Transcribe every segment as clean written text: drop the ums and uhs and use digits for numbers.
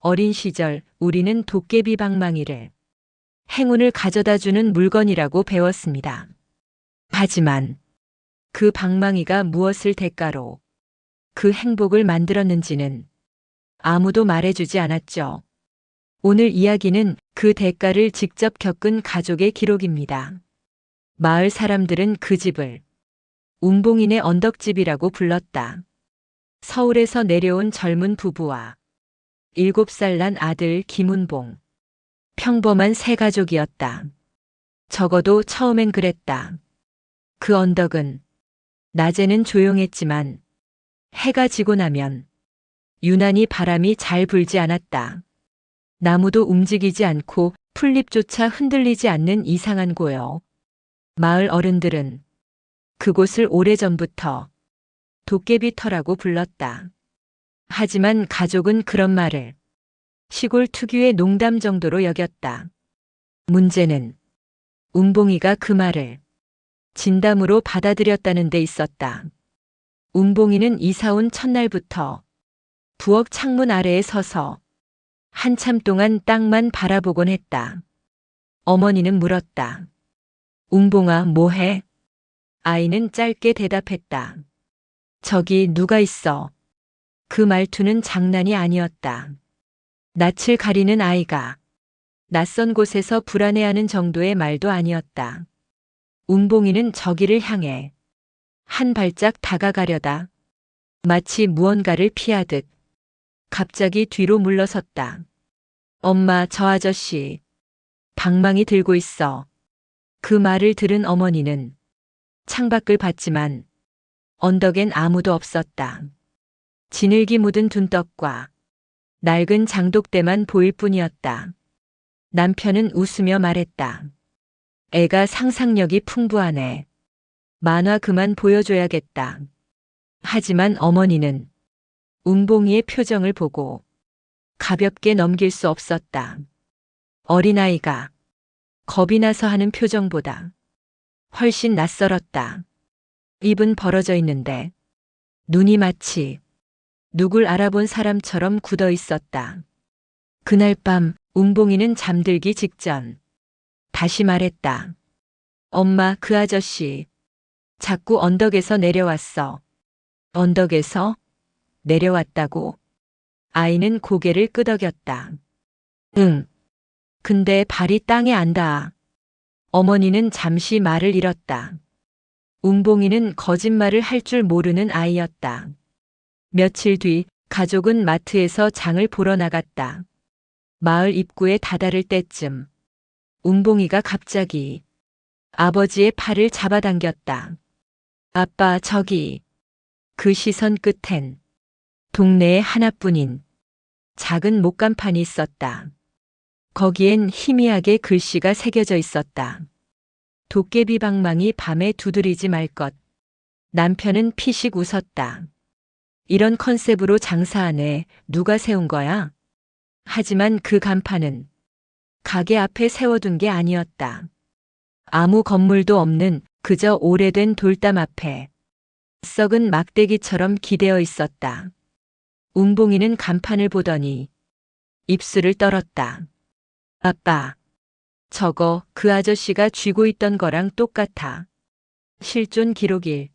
어린 시절 우리는 도깨비 방망이를 행운을 가져다 주는 물건이라고 배웠습니다. 하지만 그 방망이가 무엇을 대가로 그 행복을 만들었는지는 아무도 말해주지 않았죠. 오늘 이야기는 그 대가를 직접 겪은 가족의 기록입니다. 마을 사람들은 그 집을 운봉인의 언덕집이라고 불렀다. 서울에서 내려온 젊은 부부와 7살 난 아들 김운봉. 평범한 새 가족이었다. 적어도 처음엔 그랬다. 그 언덕은 낮에는 조용했지만 해가 지고 나면 유난히 바람이 잘 불지 않았다. 나무도 움직이지 않고 풀잎조차 흔들리지 않는 이상한 고요. 마을 어른들은 그곳을 오래전부터 도깨비터라고 불렀다. 하지만 가족은 그런 말을 시골 특유의 농담 정도로 여겼다. 문제는 운봉이가 그 말을 진담으로 받아들였다는 데 있었다. 운봉이는 이사 온 첫날부터 부엌 창문 아래에 서서 한참 동안 땅만 바라보곤 했다. 어머니는 물었다. 운봉아, 뭐해? 아이는 짧게 대답했다. 저기 누가 있어? 그 말투는 장난이 아니었다. 낯을 가리는 아이가 낯선 곳에서 불안해하는 정도의 말도 아니었다. 운봉이는 저기를 향해 한 발짝 다가가려다 마치 무언가를 피하듯 갑자기 뒤로 물러섰다. 엄마, 저 아저씨 방망이 들고 있어. 그 말을 들은 어머니는 창밖을 봤지만 언덕엔 아무도 없었다. 진흙이 묻은 둔떡과 낡은 장독대만 보일 뿐이었다. 남편은 웃으며 말했다. 애가 상상력이 풍부하네. 만화 그만 보여줘야겠다. 하지만 어머니는 운봉이의 표정을 보고 가볍게 넘길 수 없었다. 어린아이가 겁이 나서 하는 표정보다 훨씬 낯설었다. 입은 벌어져 있는데 눈이 마치 누굴 알아본 사람처럼 굳어 있었다. 그날 밤 운봉이는 잠들기 직전 다시 말했다. 엄마, 그 아저씨 자꾸 언덕에서 내려왔어. 언덕에서 내려왔다고? 아이는 고개를 끄덕였다. 응. 근데 발이 땅에 안 닿아. 어머니는 잠시 말을 잃었다. 운봉이는 거짓말을 할 줄 모르는 아이였다. 며칠 뒤 가족은 마트에서 장을 보러 나갔다. 마을 입구에 다다를 때쯤 운봉이가 갑자기 아버지의 팔을 잡아당겼다. 아빠, 저기. 그 시선 끝엔 동네에 하나뿐인 작은 목간판이 있었다. 거기엔 희미하게 글씨가 새겨져 있었다. 도깨비 방망이 밤에 두드리지 말 것. 남편은 피식 웃었다. 이런 컨셉으로 장사하네. 누가 세운 거야? 하지만 그 간판은 가게 앞에 세워둔 게 아니었다. 아무 건물도 없는 그저 오래된 돌담 앞에 썩은 막대기처럼 기대어 있었다. 운봉이는 간판을 보더니 입술을 떨었다. 아빠, 저거 그 아저씨가 쥐고 있던 거랑 똑같아. 실존 기록 1.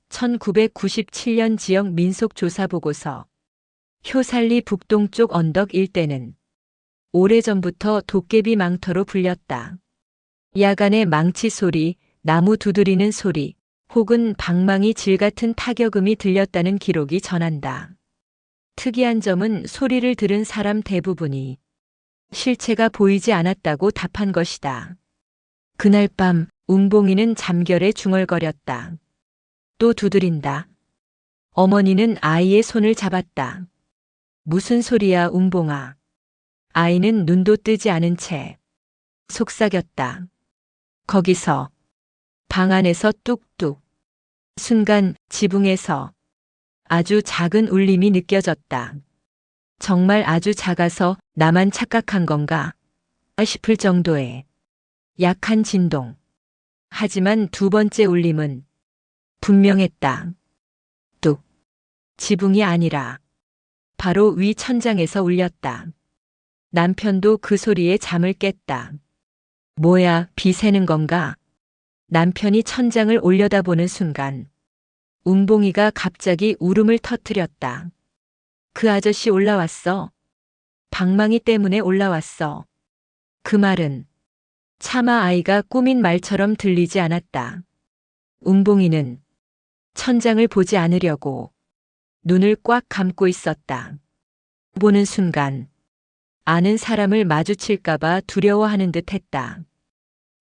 1997년 지역 민속조사보고서. 효살리 북동쪽 언덕 일대는 오래전부터 도깨비 망터로 불렸다. 야간의 망치 소리, 나무 두드리는 소리, 혹은 방망이 질 같은 타격음이 들렸다는 기록이 전한다. 특이한 점은 소리를 들은 사람 대부분이 실체가 보이지 않았다고 답한 것이다. 그날 밤 운봉이는 잠결에 중얼거렸다. 또 두드린다. 어머니는 아이의 손을 잡았다. 무슨 소리야, 운봉아. 아이는 눈도 뜨지 않은 채 속삭였다. 거기서 방 안에서 뚝뚝. 순간 지붕에서 아주 작은 울림이 느껴졌다. 정말 아주 작아서 나만 착각한 건가 싶을 정도의 약한 진동. 하지만 두 번째 울림은 분명했다. 뚝. 지붕이 아니라 바로 위 천장에서 울렸다. 남편도 그 소리에 잠을 깼다. 뭐야, 비 새는 건가? 남편이 천장을 올려다보는 순간 운봉이가 갑자기 울음을 터뜨렸다. 그 아저씨 올라왔어. 방망이 때문에 올라왔어. 그 말은 차마 아이가 꾸민 말처럼 들리지 않았다. 운봉이는 천장을 보지 않으려고 눈을 꽉 감고 있었다. 보는 순간 아는 사람을 마주칠까봐 두려워하는 듯 했다.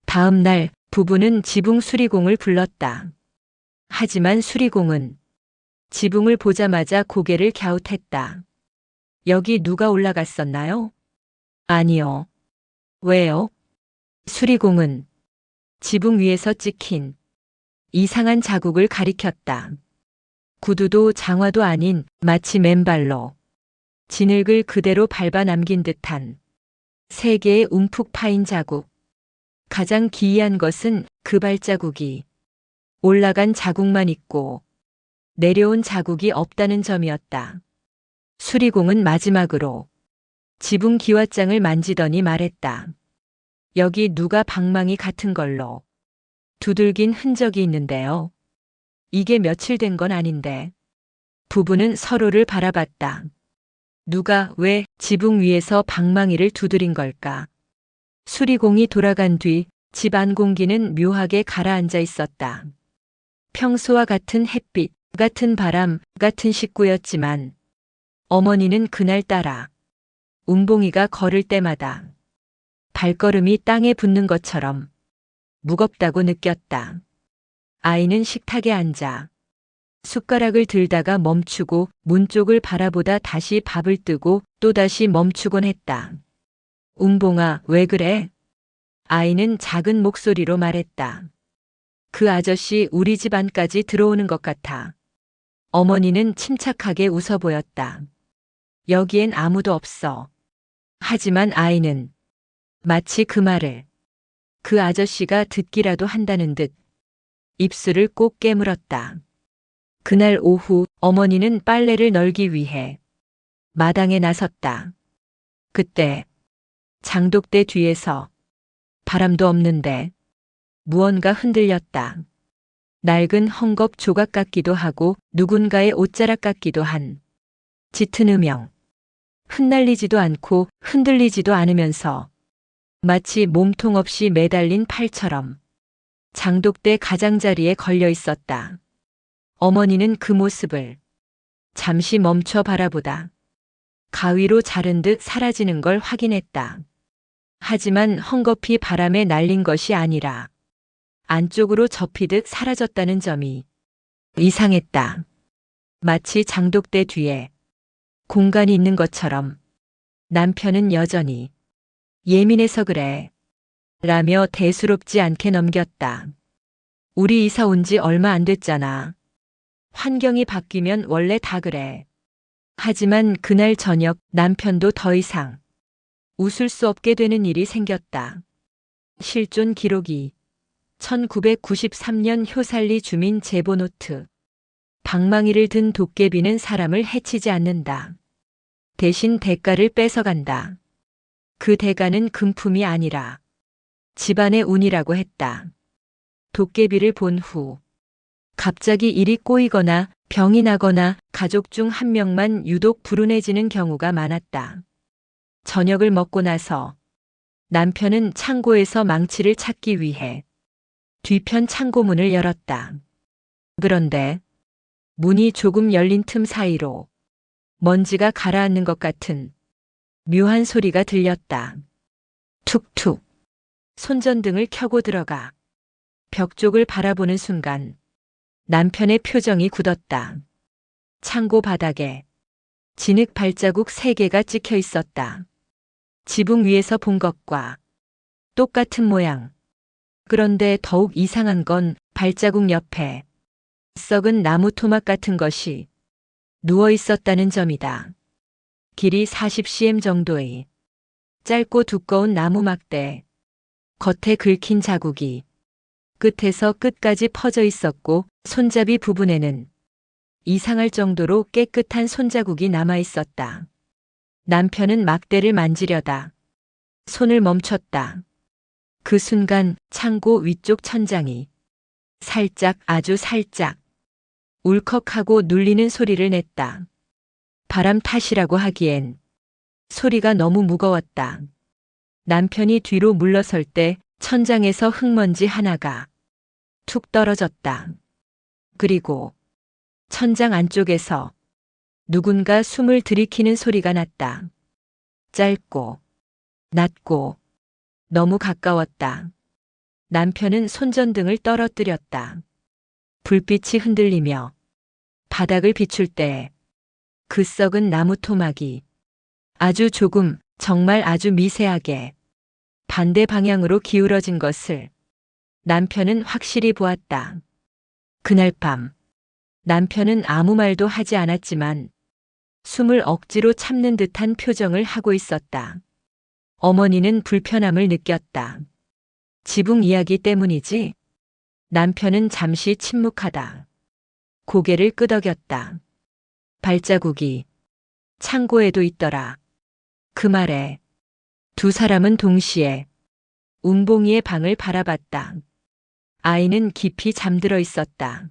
다음 날 부부는 지붕 수리공을 불렀다. 하지만 수리공은 지붕을 보자마자 고개를 갸웃했다. 여기 누가 올라갔었나요? 아니요. 왜요? 수리공은 지붕 위에서 찍힌 이상한 자국을 가리켰다. 구두도 장화도 아닌 마치 맨발로 진흙을 그대로 밟아 남긴 듯한 세 개의 움푹 파인 자국. 가장 기이한 것은 그 발자국이 올라간 자국만 있고 내려온 자국이 없다는 점이었다. 수리공은 마지막으로 지붕 기와장을 만지더니 말했다. 여기 누가 방망이 같은 걸로 두들긴 흔적이 있는데요. 이게 며칠 된 건 아닌데. 부부는 서로를 바라봤다. 누가 왜 지붕 위에서 방망이를 두드린 걸까? 수리공이 돌아간 뒤 집 안 공기는 묘하게 가라앉아 있었다. 평소와 같은 햇빛, 같은 바람, 같은 식구였지만 어머니는 그날따라 운봉이가 걸을 때마다 발걸음이 땅에 붙는 것처럼 무겁다고 느꼈다. 아이는 식탁에 앉아 숟가락을 들다가 멈추고 문 쪽을 바라보다 다시 밥을 뜨고 또다시 멈추곤 했다. 운봉아, 왜 그래? 아이는 작은 목소리로 말했다. 그 아저씨 우리 집 안까지 들어오는 것 같아. 어머니는 침착하게 웃어 보였다. 여기엔 아무도 없어. 하지만 아이는 마치 그 말을 그 아저씨가 듣기라도 한다는 듯 입술을 꼭 깨물었다. 그날 오후 어머니는 빨래를 널기 위해 마당에 나섰다. 그때 장독대 뒤에서 바람도 없는데 무언가 흔들렸다. 낡은 헝겊 조각 같기도 하고 누군가의 옷자락 같기도 한 짙은 음영. 흩날리지도 않고 흔들리지도 않으면서 마치 몸통 없이 매달린 팔처럼 장독대 가장자리에 걸려 있었다. 어머니는 그 모습을 잠시 멈춰 바라보다 가위로 자른 듯 사라지는 걸 확인했다. 하지만 헝겊이 바람에 날린 것이 아니라 안쪽으로 접히듯 사라졌다는 점이 이상했다. 마치 장독대 뒤에 공간이 있는 것처럼 남편은 여전히 예민해서 그래 라며 대수롭지 않게 넘겼다. 우리 이사 온 지 얼마 안 됐잖아. 환경이 바뀌면 원래 다 그래. 하지만 그날 저녁 남편도 더 이상 웃을 수 없게 되는 일이 생겼다. 실존 기록이 1993년 효살리 주민 제보 노트. 방망이를 든 도깨비는 사람을 해치지 않는다. 대신 대가를 뺏어간다. 그 대가는 금품이 아니라 집안의 운이라고 했다. 도깨비를 본 후 갑자기 일이 꼬이거나 병이 나거나 가족 중 한 명만 유독 불운해지는 경우가 많았다. 저녁을 먹고 나서 남편은 창고에서 망치를 찾기 위해 뒤편 창고문을 열었다. 그런데 문이 조금 열린 틈 사이로 먼지가 가라앉는 것 같은 묘한 소리가 들렸다. 툭툭. 손전등을 켜고 들어가 벽 쪽을 바라보는 순간 남편의 표정이 굳었다. 창고 바닥에 진흙 발자국 3개가 찍혀 있었다. 지붕 위에서 본 것과 똑같은 모양. 그런데 더욱 이상한 건 발자국 옆에 썩은 나무 토막 같은 것이 누워 있었다는 점이다. 길이 40cm 정도의 짧고 두꺼운 나무 막대. 겉에 긁힌 자국이 끝에서 끝까지 퍼져 있었고 손잡이 부분에는 이상할 정도로 깨끗한 손자국이 남아 있었다. 남편은 막대를 만지려다 손을 멈췄다. 그 순간 창고 위쪽 천장이 살짝, 아주 살짝 울컥하고 눌리는 소리를 냈다. 바람 탓이라고 하기엔 소리가 너무 무거웠다. 남편이 뒤로 물러설 때 천장에서 흙먼지 하나가 툭 떨어졌다. 그리고 천장 안쪽에서 누군가 숨을 들이키는 소리가 났다. 짧고 낮고 너무 가까웠다. 남편은 손전등을 떨어뜨렸다. 불빛이 흔들리며 바닥을 비출 때 그 썩은 나무 토막이 아주 조금, 정말 아주 미세하게 반대 방향으로 기울어진 것을 남편은 확실히 보았다. 그날 밤 남편은 아무 말도 하지 않았지만 숨을 억지로 참는 듯한 표정을 하고 있었다. 어머니는 불편함을 느꼈다. 지붕 이야기 때문이지? 남편은 잠시 침묵하다. 고개를 끄덕였다. 발자국이 창고에도 있더라. 그 말에 두 사람은 동시에 운봉이의 방을 바라봤다. 아이는 깊이 잠들어 있었다.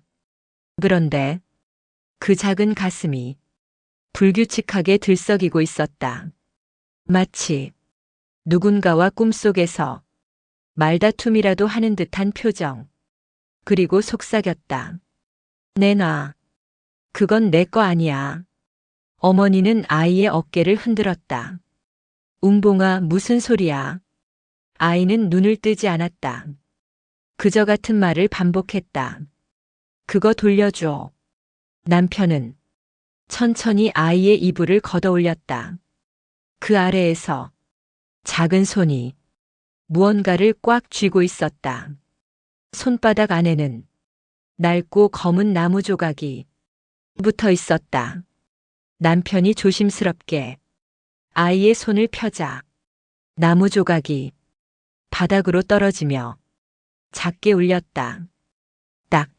그런데 그 작은 가슴이 불규칙하게 들썩이고 있었다. 마치 누군가와 꿈속에서 말다툼이라도 하는 듯한 표정. 그리고 속삭였다. 내놔. 그건 내 거 아니야. 어머니는 아이의 어깨를 흔들었다. 운봉아, 무슨 소리야? 아이는 눈을 뜨지 않았다. 그저 같은 말을 반복했다. 그거 돌려줘. 남편은 천천히 아이의 이불을 걷어 올렸다. 그 아래에서 작은 손이 무언가를 꽉 쥐고 있었다. 손바닥 안에는 낡고 검은 나무 조각이 붙어 있었다. 남편이 조심스럽게 아이의 손을 펴자 나무 조각이 바닥으로 떨어지며 작게 울렸다. 딱.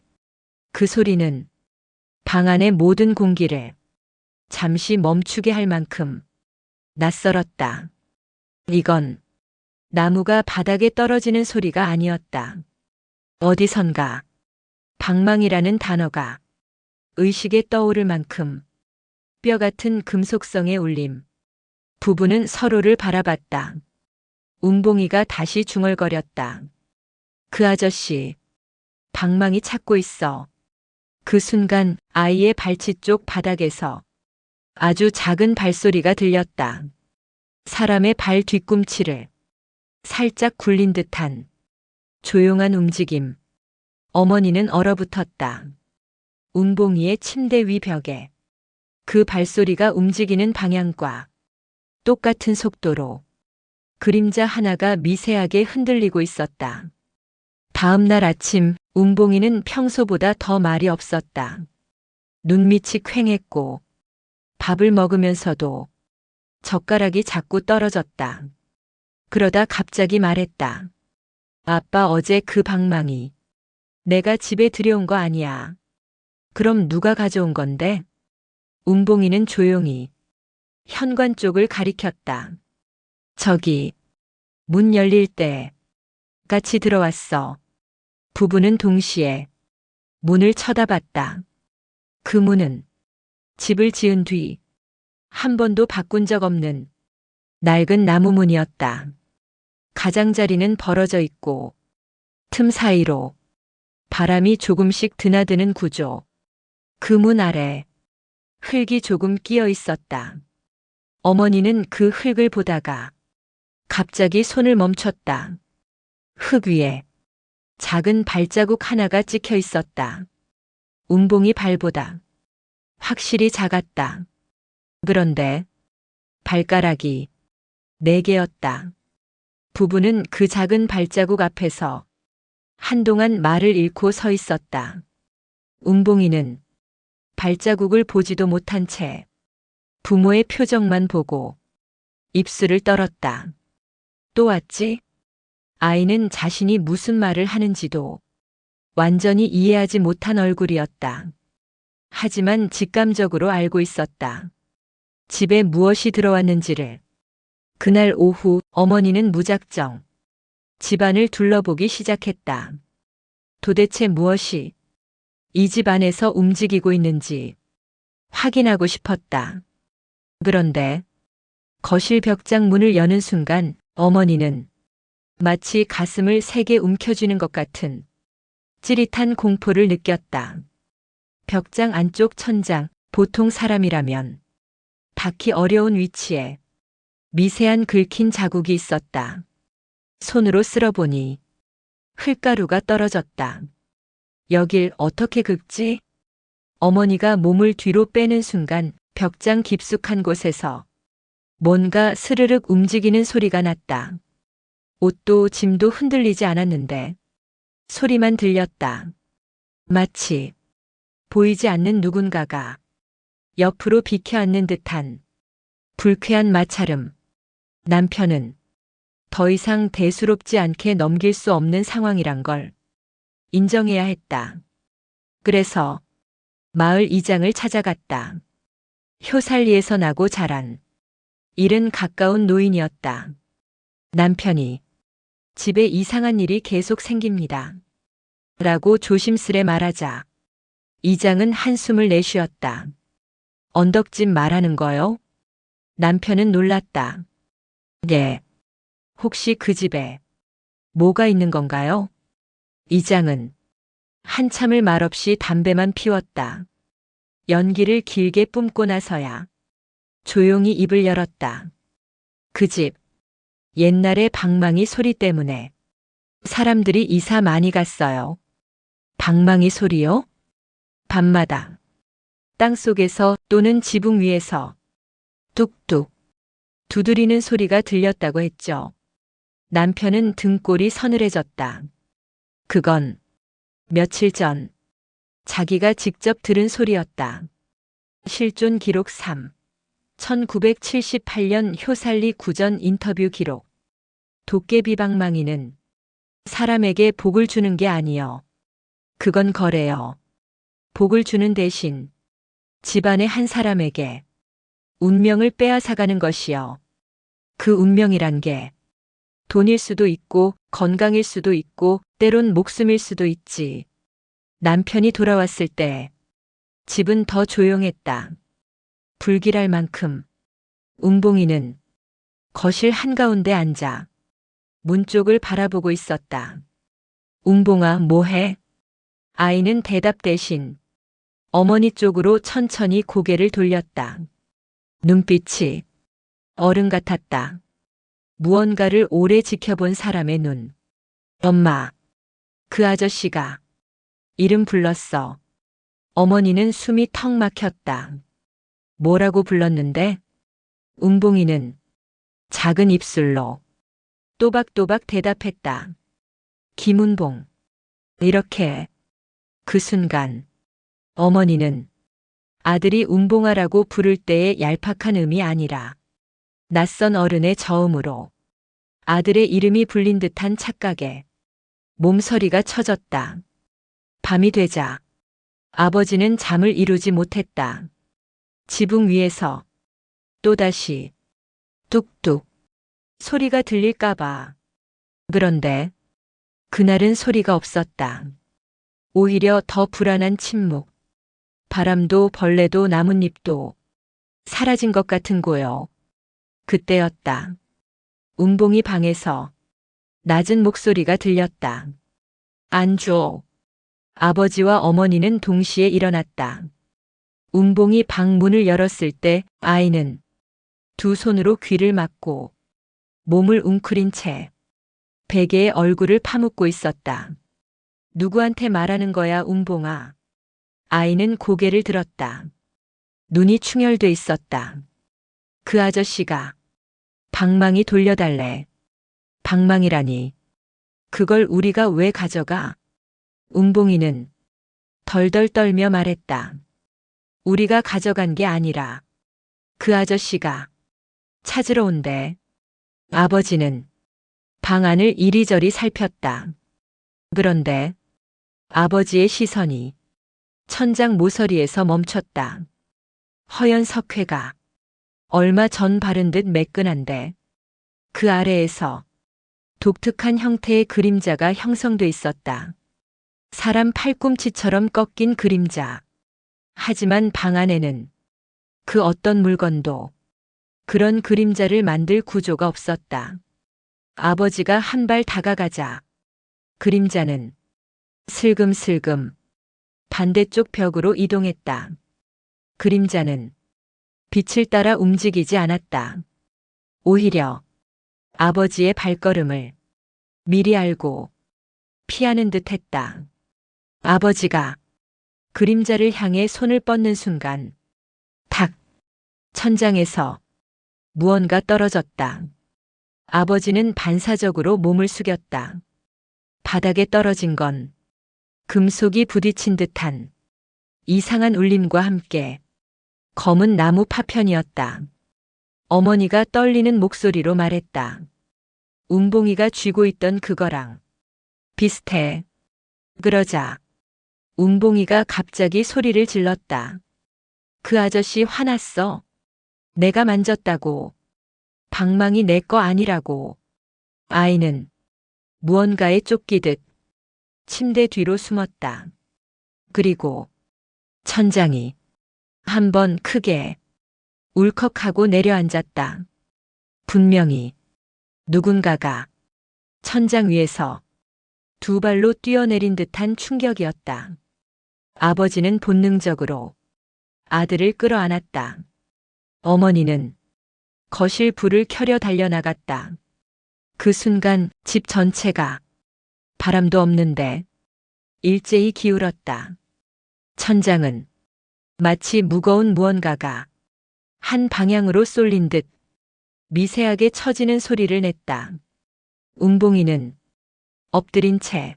그 소리는 방 안의 모든 공기를 잠시 멈추게 할 만큼 낯설었다. 이건 나무가 바닥에 떨어지는 소리가 아니었다. 어디선가 방망이라는 단어가 의식에 떠오를 만큼 뼈 같은 금속성의 울림. 부부는 서로를 바라봤다. 운봉이가 다시 중얼거렸다. 그 아저씨, 방망이 찾고 있어. 그 순간 아이의 발치 쪽 바닥에서 아주 작은 발소리가 들렸다. 사람의 발 뒤꿈치를 살짝 굴린 듯한 조용한 움직임. 어머니는 얼어붙었다. 운봉이의 침대 위 벽에 그 발소리가 움직이는 방향과 똑같은 속도로 그림자 하나가 미세하게 흔들리고 있었다. 다음 날 아침 운봉이는 평소보다 더 말이 없었다. 눈밑이 퀭했고 밥을 먹으면서도 젓가락이 자꾸 떨어졌다. 그러다 갑자기 말했다. 아빠, 어제 그 방망이 내가 집에 들여온 거 아니야. 그럼 누가 가져온 건데? 운봉이는 조용히 현관 쪽을 가리켰다. 저기 문 열릴 때 같이 들어왔어. 부부는 동시에 문을 쳐다봤다. 그 문은 집을 지은 뒤 한 번도 바꾼 적 없는 낡은 나무 문이었다. 가장자리는 벌어져 있고 틈 사이로 바람이 조금씩 드나드는 구조. 그 문 아래 흙이 조금 끼어 있었다. 어머니는 그 흙을 보다가 갑자기 손을 멈췄다. 흙 위에 작은 발자국 하나가 찍혀 있었다. 운봉이 발보다 확실히 작았다. 그런데 발가락이 4개였다. 부부는 그 작은 발자국 앞에서 한동안 말을 잃고 서 있었다. 운봉이는 발자국을 보지도 못한 채 부모의 표정만 보고 입술을 떨었다. 또 왔지? 아이는 자신이 무슨 말을 하는지도 완전히 이해하지 못한 얼굴이었다. 하지만 직감적으로 알고 있었다. 집에 무엇이 들어왔는지를. 그날 오후 어머니는 무작정 집안을 둘러보기 시작했다. 도대체 무엇이 이 집 안에서 움직이고 있는지 확인하고 싶었다. 그런데 거실 벽장 문을 여는 순간 어머니는 마치 가슴을 세게 움켜쥐는 것 같은 찌릿한 공포를 느꼈다. 벽장 안쪽 천장, 보통 사람이라면 닿기 어려운 위치에 미세한 긁힌 자국이 있었다. 손으로 쓸어보니 흘가루가 떨어졌다. 여길 어떻게 긁지? 어머니가 몸을 뒤로 빼는 순간 벽장 깊숙한 곳에서 뭔가 스르륵 움직이는 소리가 났다. 옷도 짐도 흔들리지 않았는데 소리만 들렸다. 마치 보이지 않는 누군가가 옆으로 비켜 앉는 듯한 불쾌한 마찰음. 남편은 더 이상 대수롭지 않게 넘길 수 없는 상황이란 걸 인정해야 했다. 그래서 마을 이장을 찾아갔다. 효살리에서 나고 자란 일은 가까운 노인이었다. 남편이 집에 이상한 일이 계속 생깁니다. 라고 조심스레 말하자 이장은 한숨을 내쉬었다. 언덕집 말하는 거요? 남편은 놀랐다. 예. 혹시 그 집에 뭐가 있는 건가요? 이장은 한참을 말없이 담배만 피웠다. 연기를 길게 뿜고 나서야 조용히 입을 열었다. 그 집, 옛날의 방망이 소리 때문에 사람들이 이사 많이 갔어요. 방망이 소리요? 밤마다 땅속에서 또는 지붕 위에서 뚝뚝 두드리는 소리가 들렸다고 했죠. 남편은 등골이 서늘해졌다. 그건 며칠 전 자기가 직접 들은 소리였다. 실존 기록 3. 1978년 효살리 구전 인터뷰 기록. 도깨비 방망이는 사람에게 복을 주는 게 아니요. 그건 거래요. 복을 주는 대신 집안의 한 사람에게 운명을 빼앗아가는 것이요. 그 운명이란 게 돈일 수도 있고 건강일 수도 있고 때론 목숨일 수도 있지. 남편이 돌아왔을 때 집은 더 조용했다. 불길할 만큼. 운봉이는 거실 한가운데 앉아 문 쪽을 바라보고 있었다. 운봉아, 뭐해? 아이는 대답 대신 어머니 쪽으로 천천히 고개를 돌렸다. 눈빛이 어른 같았다. 무언가를 오래 지켜본 사람의 눈. 엄마, 그 아저씨가 이름 불렀어. 어머니는 숨이 턱 막혔다. 뭐라고 불렀는데? 운봉이는 작은 입술로 또박또박 대답했다. 김운봉. 이렇게. 그 순간 어머니는 아들이 운봉아라고 부를 때의 얄팍한 음이 아니라 낯선 어른의 저음으로 아들의 이름이 불린 듯한 착각에 몸서리가 쳐졌다. 밤이 되자 아버지는 잠을 이루지 못했다. 지붕 위에서 또다시 뚝뚝 소리가 들릴까봐. 그런데 그날은 소리가 없었다. 오히려 더 불안한 침묵. 바람도 벌레도 나뭇잎도 사라진 것 같은 고요. 그때였다. 운봉이 방에서 낮은 목소리가 들렸다. 안줘. 아버지와 어머니는 동시에 일어났다. 운봉이 방 문을 열었을 때 아이는 두 손으로 귀를 막고 몸을 웅크린 채 베개에 얼굴을 파묻고 있었다. 누구한테 말하는 거야, 운봉아? 아이는 고개를 들었다. 눈이 충혈돼 있었다. 그 아저씨가 방망이 돌려달래. 방망이라니. 그걸 우리가 왜 가져가? 운봉이는 덜덜 떨며 말했다. 우리가 가져간 게 아니라 그 아저씨가 찾으러 온대. 아버지는 방 안을 이리저리 살폈다. 그런데 아버지의 시선이 천장 모서리에서 멈췄다. 허연 석회가 얼마 전 바른 듯 매끈한데 그 아래에서 독특한 형태의 그림자가 형성돼 있었다. 사람 팔꿈치처럼 꺾인 그림자. 하지만 방 안에는 그 어떤 물건도 그런 그림자를 만들 구조가 없었다. 아버지가 한 발 다가가자 그림자는 슬금슬금 반대쪽 벽으로 이동했다. 그림자는 빛을 따라 움직이지 않았다. 오히려 아버지의 발걸음을 미리 알고 피하는 듯 했다. 아버지가 그림자를 향해 손을 뻗는 순간 탁! 천장에서 무언가 떨어졌다. 아버지는 반사적으로 몸을 숙였다. 바닥에 떨어진 건 금속이 부딪힌 듯한 이상한 울림과 함께 검은 나무 파편이었다. 어머니가 떨리는 목소리로 말했다. 운봉이가 쥐고 있던 그거랑 비슷해. 그러자 운봉이가 갑자기 소리를 질렀다. 그 아저씨 화났어. 내가 만졌다고. 방망이 내 거 아니라고. 아이는 무언가에 쫓기듯 침대 뒤로 숨었다. 그리고 천장이 한번 크게 울컥하고 내려앉았다. 분명히 누군가가 천장 위에서 두 발로 뛰어내린 듯한 충격이었다. 아버지는 본능적으로 아들을 끌어안았다. 어머니는 거실 불을 켜려 달려나갔다. 그 순간 집 전체가 바람도 없는데 일제히 기울었다. 천장은 마치 무거운 무언가가 한 방향으로 쏠린 듯 미세하게 처지는 소리를 냈다. 운봉이는 엎드린 채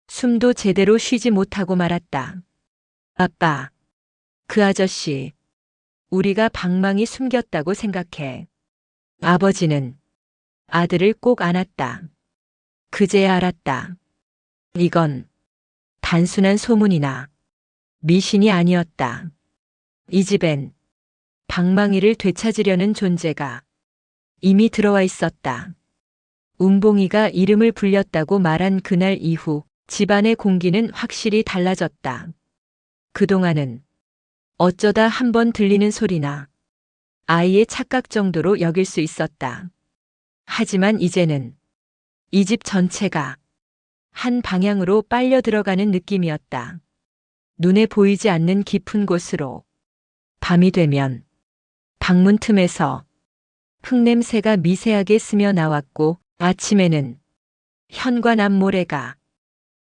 숨도 제대로 쉬지 못하고 말았다. 아빠, 그 아저씨, 우리가 방망이 숨겼다고 생각해. 아버지는 아들을 꼭 안았다. 그제야 알았다. 이건 단순한 소문이나 미신이 아니었다. 이 집엔 방망이를 되찾으려는 존재가 이미 들어와 있었다. 운봉이가 이름을 불렸다고 말한 그날 이후 집안의 공기는 확실히 달라졌다. 그동안은 어쩌다 한번 들리는 소리나 아이의 착각 정도로 여길 수 있었다. 하지만 이제는 이 집 전체가 한 방향으로 빨려 들어가는 느낌이었다. 눈에 보이지 않는 깊은 곳으로 밤이 되면 방문 틈에서 흙냄새가 미세하게 스며 나왔고 아침에는 현관 앞 모래가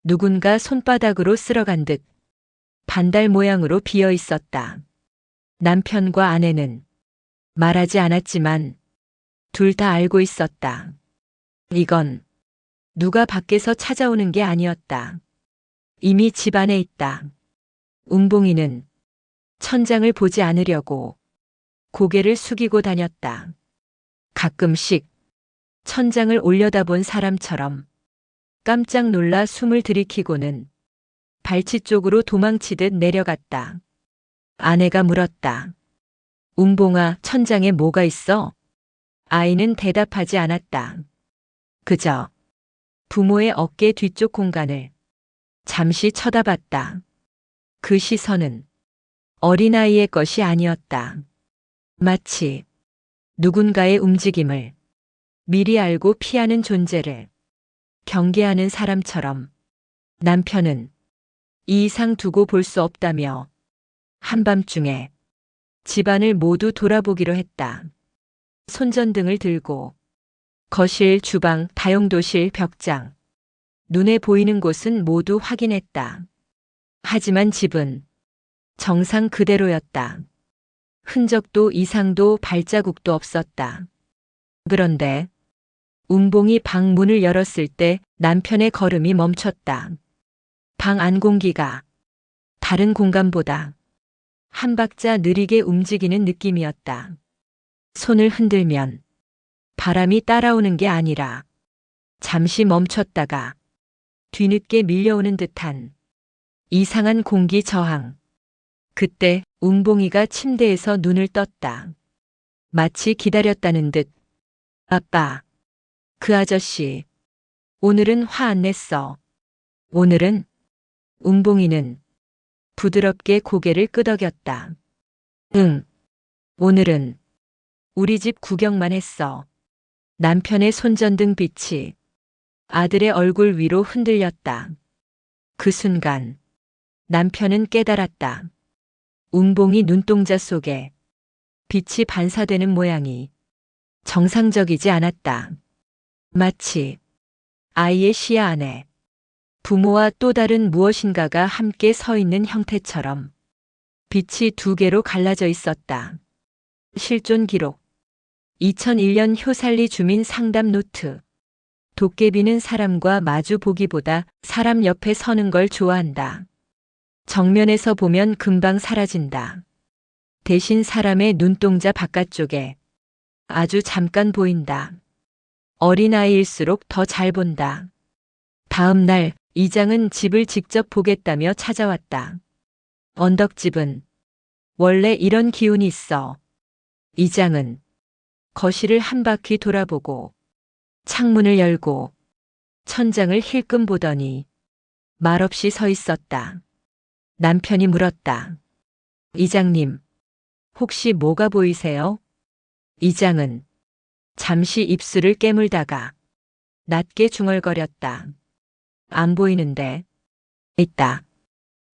누군가 손바닥으로 쓸어간 듯 반달 모양으로 비어 있었다. 남편과 아내는 말하지 않았지만 둘 다 알고 있었다. 이건 누가 밖에서 찾아오는 게 아니었다. 이미 집 안에 있다. 운봉이는 천장을 보지 않으려고 고개를 숙이고 다녔다. 가끔씩 천장을 올려다본 사람처럼 깜짝 놀라 숨을 들이키고는 발치 쪽으로 도망치듯 내려갔다. 아내가 물었다. 운봉아, 천장에 뭐가 있어? 아이는 대답하지 않았다. 그저 부모의 어깨 뒤쪽 공간을 잠시 쳐다봤다. 그 시선은 어린아이의 것이 아니었다. 마치 누군가의 움직임을 미리 알고 피하는 존재를 경계하는 사람처럼. 남편은 이 이상 두고 볼 수 없다며 한밤중에 집안을 모두 돌아보기로 했다. 손전등을 들고 거실, 주방, 다용도실, 벽장, 눈에 보이는 곳은 모두 확인했다. 하지만 집은 정상 그대로였다. 흔적도 이상도 발자국도 없었다. 그런데 운봉이 방 문을 열었을 때 남편의 걸음이 멈췄다. 방 안 공기가 다른 공간보다 한 박자 느리게 움직이는 느낌이었다. 손을 흔들면 바람이 따라오는 게 아니라 잠시 멈췄다가 뒤늦게 밀려오는 듯한 이상한 공기 저항. 그때 운봉이가 침대에서 눈을 떴다. 마치 기다렸다는 듯. 아빠, 그 아저씨, 오늘은 화 안 냈어. 오늘은? 운봉이는 부드럽게 고개를 끄덕였다. 응, 오늘은 우리 집 구경만 했어. 남편의 손전등 빛이 아들의 얼굴 위로 흔들렸다. 그 순간 남편은 깨달았다. 운봉이 눈동자 속에 빛이 반사되는 모양이 정상적이지 않았다. 마치 아이의 시야 안에 부모와 또 다른 무엇인가가 함께 서 있는 형태처럼 빛이 두 개로 갈라져 있었다. 실존 기록 2001년 효살리 주민 상담 노트. 도깨비는 사람과 마주 보기보다 사람 옆에 서는 걸 좋아한다. 정면에서 보면 금방 사라진다. 대신 사람의 눈동자 바깥쪽에 아주 잠깐 보인다. 어린아이일수록 더 잘 본다. 다음 날 이장은 집을 직접 보겠다며 찾아왔다. 언덕집은 원래 이런 기운이 있어. 이장은 거실을 한 바퀴 돌아보고 창문을 열고 천장을 힐끔 보더니 말없이 서 있었다. 남편이 물었다. 이장님, 혹시 뭐가 보이세요? 이장은 잠시 입술을 깨물다가 낮게 중얼거렸다. 안 보이는데. 있다.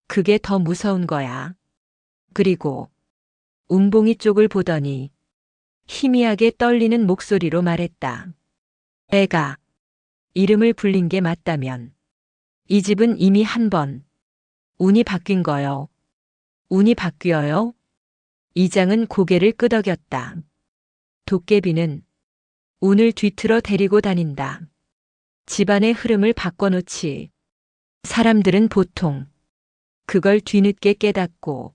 그게 더 무서운 거야. 그리고 운봉이 쪽을 보더니 희미하게 떨리는 목소리로 말했다. 애가 이름을 불린 게 맞다면 이 집은 이미 한 번 운이 바뀐 거요. 운이 바뀌어요? 이장은 고개를 끄덕였다. 도깨비는 운을 뒤틀어 데리고 다닌다. 집안의 흐름을 바꿔놓지. 사람들은 보통 그걸 뒤늦게 깨닫고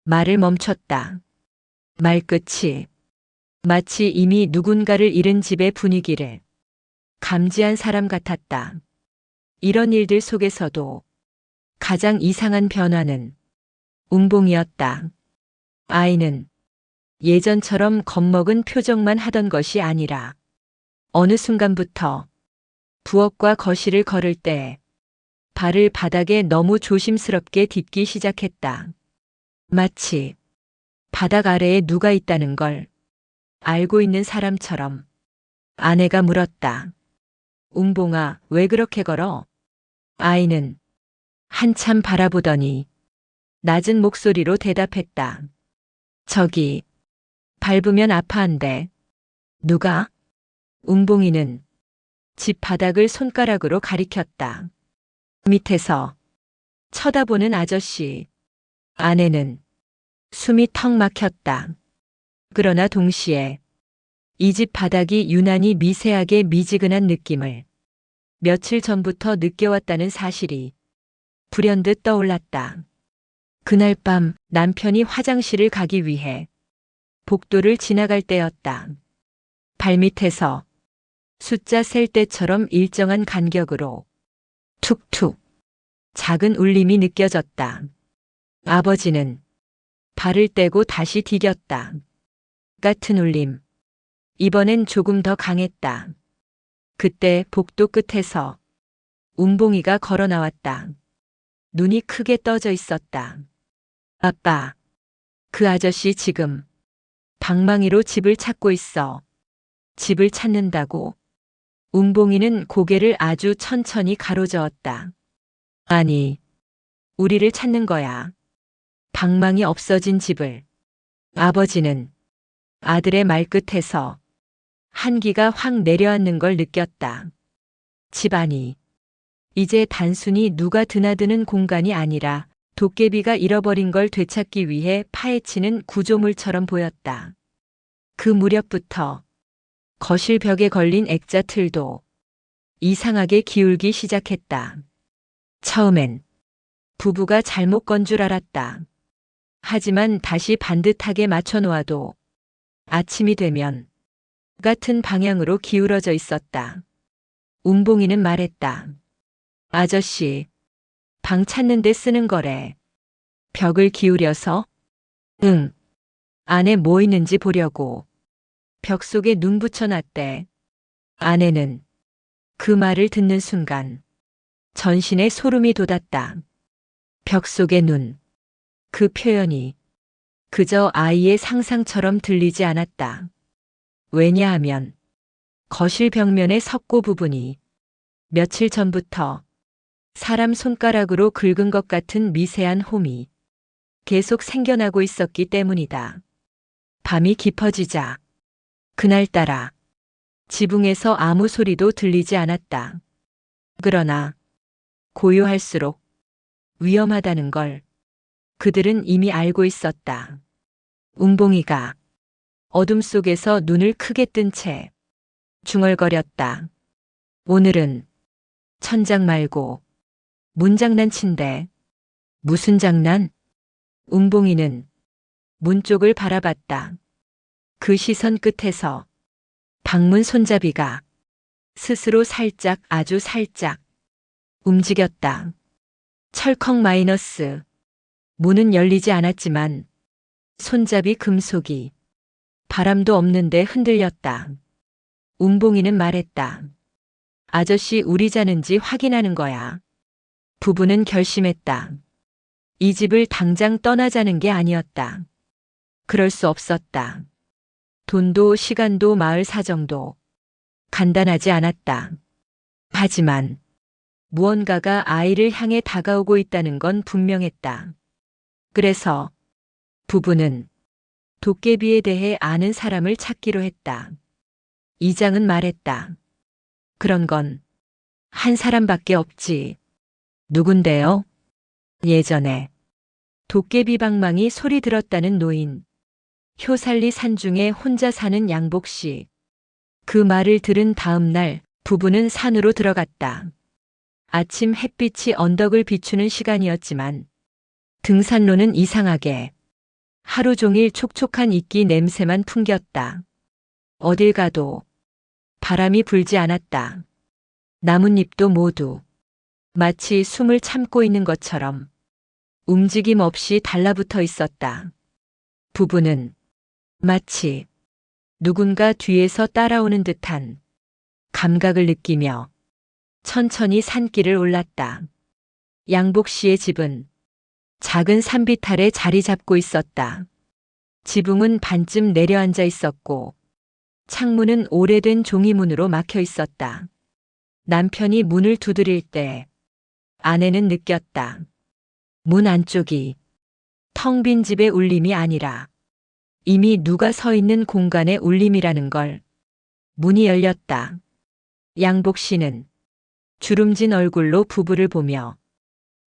말을 멈췄다. 말끝이 마치 이미 누군가를 잃은 집의 분위기를 감지한 사람 같았다. 이런 일들 속에서도 가장 이상한 변화는 운봉이었다. 아이는 예전처럼 겁먹은 표정만 하던 것이 아니라 어느 순간부터 부엌과 거실을 걸을 때 발을 바닥에 너무 조심스럽게 딛기 시작했다. 마치 바닥 아래에 누가 있다는 걸 알고 있는 사람처럼. 아내가 물었다. 운봉아, 왜 그렇게 걸어? 아이는 한참 바라보더니 낮은 목소리로 대답했다. 저기, 밟으면 아파한대. 누가? 운봉이는 집 바닥을 손가락으로 가리켰다. 밑에서 쳐다보는 아저씨. 아내는 숨이 턱 막혔다. 그러나 동시에 이 집 바닥이 유난히 미세하게 미지근한 느낌을 며칠 전부터 느껴왔다는 사실이 불현듯 떠올랐다. 그날 밤 남편이 화장실을 가기 위해 복도를 지나갈 때였다. 발밑에서 숫자 셀 때처럼 일정한 간격으로 툭툭 작은 울림이 느껴졌다. 아버지는 발을 떼고 다시 디뎠다. 같은 울림. 이번엔 조금 더 강했다. 그때 복도 끝에서 운봉이가 걸어 나왔다. 눈이 크게 떠져 있었다. 아빠, 그 아저씨 지금 방망이로 집을 찾고 있어. 집을 찾는다고? 운봉이는 고개를 아주 천천히 가로저었다. 아니, 우리를 찾는 거야. 방망이 없어진 집을. 아버지는 아들의 말끝에서 한기가 확 내려앉는 걸 느꼈다. 집안이 이제 단순히 누가 드나드는 공간이 아니라 도깨비가 잃어버린 걸 되찾기 위해 파헤치는 구조물처럼 보였다. 그 무렵부터 거실 벽에 걸린 액자 틀도 이상하게 기울기 시작했다. 처음엔 부부가 잘못 건 줄 알았다. 하지만 다시 반듯하게 맞춰 놓아도 아침이 되면 같은 방향으로 기울어져 있었다. 운봉이는 말했다. 아저씨, 방 찾는데 쓰는 거래. 벽을 기울여서? 응. 안에 뭐 있는지 보려고. 벽 속에 눈 붙여놨대. 아내는 그 말을 듣는 순간 전신에 소름이 돋았다. 벽 속의 눈. 그 표현이 그저 아이의 상상처럼 들리지 않았다. 왜냐하면 거실 벽면의 석고 부분이 며칠 전부터 사람 손가락으로 긁은 것 같은 미세한 홈이 계속 생겨나고 있었기 때문이다. 밤이 깊어지자 그날따라 지붕에서 아무 소리도 들리지 않았다. 그러나 고요할수록 위험하다는 걸 그들은 이미 알고 있었다. 웅봉이가 어둠 속에서 눈을 크게 뜬 채 중얼거렸다. 오늘은 천장 말고 문장난친데. 무슨 장난? 웅봉이는 문 쪽을 바라봤다. 그 시선 끝에서 방문 손잡이가 스스로 살짝, 아주 살짝 움직였다. 철컥 마이너스. 문은 열리지 않았지만 손잡이 금속이 바람도 없는데 흔들렸다. 웅봉이는 말했다. 아저씨, 우리 자는지 확인하는 거야. 부부는 결심했다. 이 집을 당장 떠나자는 게 아니었다. 그럴 수 없었다. 돈도 시간도 마을 사정도 간단하지 않았다. 하지만 무언가가 아이를 향해 다가오고 있다는 건 분명했다. 그래서 부부는 도깨비에 대해 아는 사람을 찾기로 했다. 이장은 말했다. 그런 건 한 사람밖에 없지. 누군데요? 예전에 도깨비 방망이 소리 들었다는 노인. 효살리 산중에 혼자 사는 양복씨. 그 말을 들은 다음 날 부부는 산으로 들어갔다. 아침 햇빛이 언덕을 비추는 시간이었지만 등산로는 이상하게 하루 종일 촉촉한 이끼 냄새만 풍겼다. 어딜 가도 바람이 불지 않았다. 나뭇잎도 모두 마치 숨을 참고 있는 것처럼 움직임 없이 달라붙어 있었다. 부부는 마치 누군가 뒤에서 따라오는 듯한 감각을 느끼며 천천히 산길을 올랐다. 양복 씨의 집은 작은 산비탈에 자리 잡고 있었다. 지붕은 반쯤 내려앉아 있었고 창문은 오래된 종이문으로 막혀 있었다. 남편이 문을 두드릴 때 아내는 느꼈다. 문 안쪽이 텅 빈 집의 울림이 아니라 이미 누가 서 있는 공간의 울림이라는 걸. 문이 열렸다. 양복 씨는 주름진 얼굴로 부부를 보며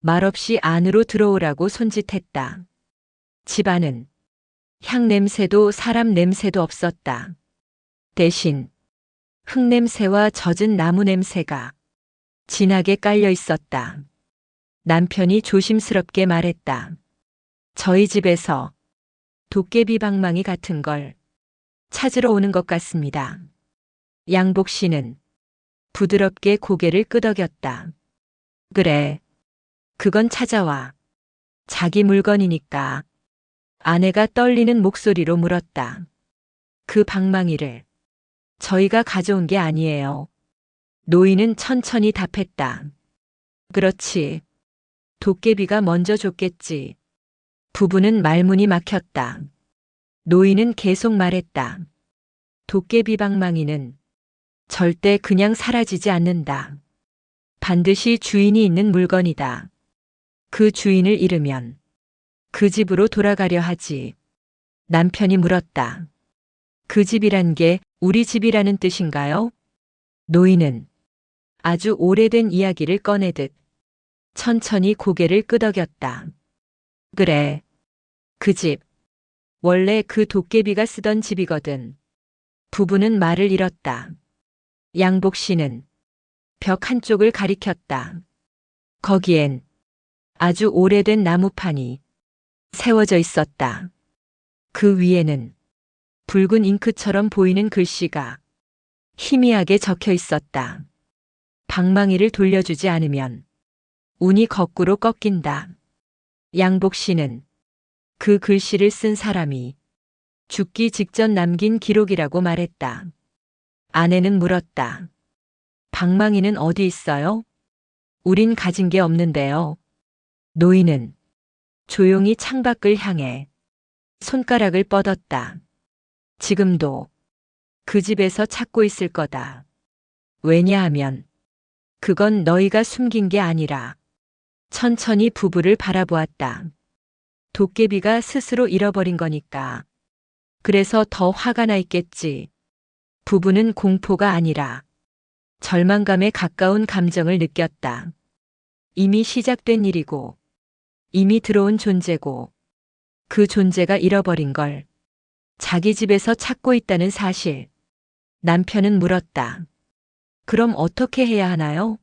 말없이 안으로 들어오라고 손짓했다. 집 안은 향 냄새도 사람 냄새도 없었다. 대신 흙냄새와 젖은 나무 냄새가 진하게 깔려 있었다. 남편이 조심스럽게 말했다. 저희 집에서 도깨비 방망이 같은 걸 찾으러 오는 것 같습니다. 양복 씨는 부드럽게 고개를 끄덕였다. 그래, 그건 찾아와. 자기 물건이니까. 아내가 떨리는 목소리로 물었다. 그 방망이를 저희가 가져온 게 아니에요. 노인은 천천히 답했다. 그렇지. 도깨비가 먼저 줬겠지. 부부는 말문이 막혔다. 노인은 계속 말했다. 도깨비 방망이는 절대 그냥 사라지지 않는다. 반드시 주인이 있는 물건이다. 그 주인을 잃으면 그 집으로 돌아가려 하지. 남편이 물었다. 그 집이란 게 우리 집이라는 뜻인가요? 노인은 아주 오래된 이야기를 꺼내듯 천천히 고개를 끄덕였다. 그래, 그 집. 원래 그 도깨비가 쓰던 집이거든. 부부는 말을 잃었다. 양복 씨는 벽 한쪽을 가리켰다. 거기엔 아주 오래된 나무판이 세워져 있었다. 그 위에는 붉은 잉크처럼 보이는 글씨가 희미하게 적혀 있었다. 방망이를 돌려주지 않으면 운이 거꾸로 꺾인다. 양복 씨는 그 글씨를 쓴 사람이 죽기 직전 남긴 기록이라고 말했다. 아내는 물었다. 방망이는 어디 있어요? 우린 가진 게 없는데요. 노인은 조용히 창밖을 향해 손가락을 뻗었다. 지금도 그 집에서 찾고 있을 거다. 왜냐하면 그건 너희가 숨긴 게 아니라 천천히 부부를 바라보았다. 도깨비가 스스로 잃어버린 거니까. 그래서 더 화가 나 있겠지. 부부는 공포가 아니라 절망감에 가까운 감정을 느꼈다. 이미 시작된 일이고, 이미 들어온 존재고, 그 존재가 잃어버린 걸 자기 집에서 찾고 있다는 사실. 남편은 물었다. 그럼 어떻게 해야 하나요?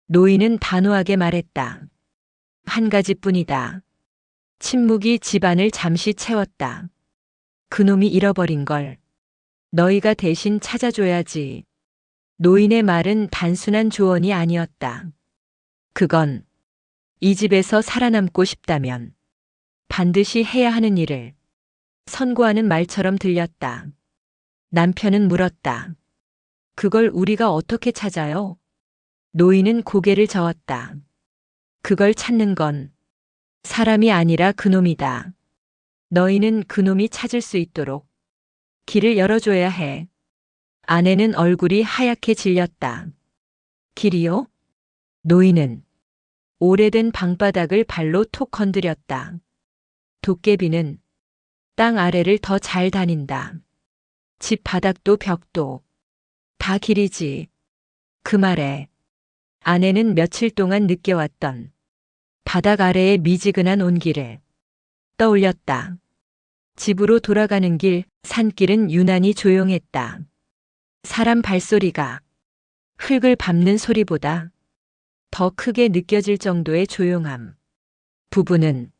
노인은 단호하게 말했다. 한 가지뿐이다. 침묵이 집안을 잠시 채웠다. 그놈이 잃어버린 걸 너희가 대신 찾아줘야지. 노인의 말은 단순한 조언이 아니었다. 그건 이 집에서 살아남고 싶다면 반드시 해야 하는 일을 선고하는 말처럼 들렸다. 남편은 물었다. 그걸 우리가 어떻게 찾아요? 노인은 고개를 저었다. 그걸 찾는 건 사람이 아니라 그놈이다. 너희는 그놈이 찾을 수 있도록 길을 열어줘야 해. 아내는 얼굴이 하얗게 질렸다. 길이요? 노인은 오래된 방바닥을 발로 톡 건드렸다. 도깨비는 땅 아래를 더 잘 다닌다. 집 바닥도 벽도 다 길이지. 그 말에 아내는 며칠 동안 느껴왔던 바닥 아래의 미지근한 온기를 떠올렸다. 집으로 돌아가는 길, 산길은 유난히 조용했다. 사람 발소리가 흙을 밟는 소리보다 더 크게 느껴질 정도의 조용함. 부부는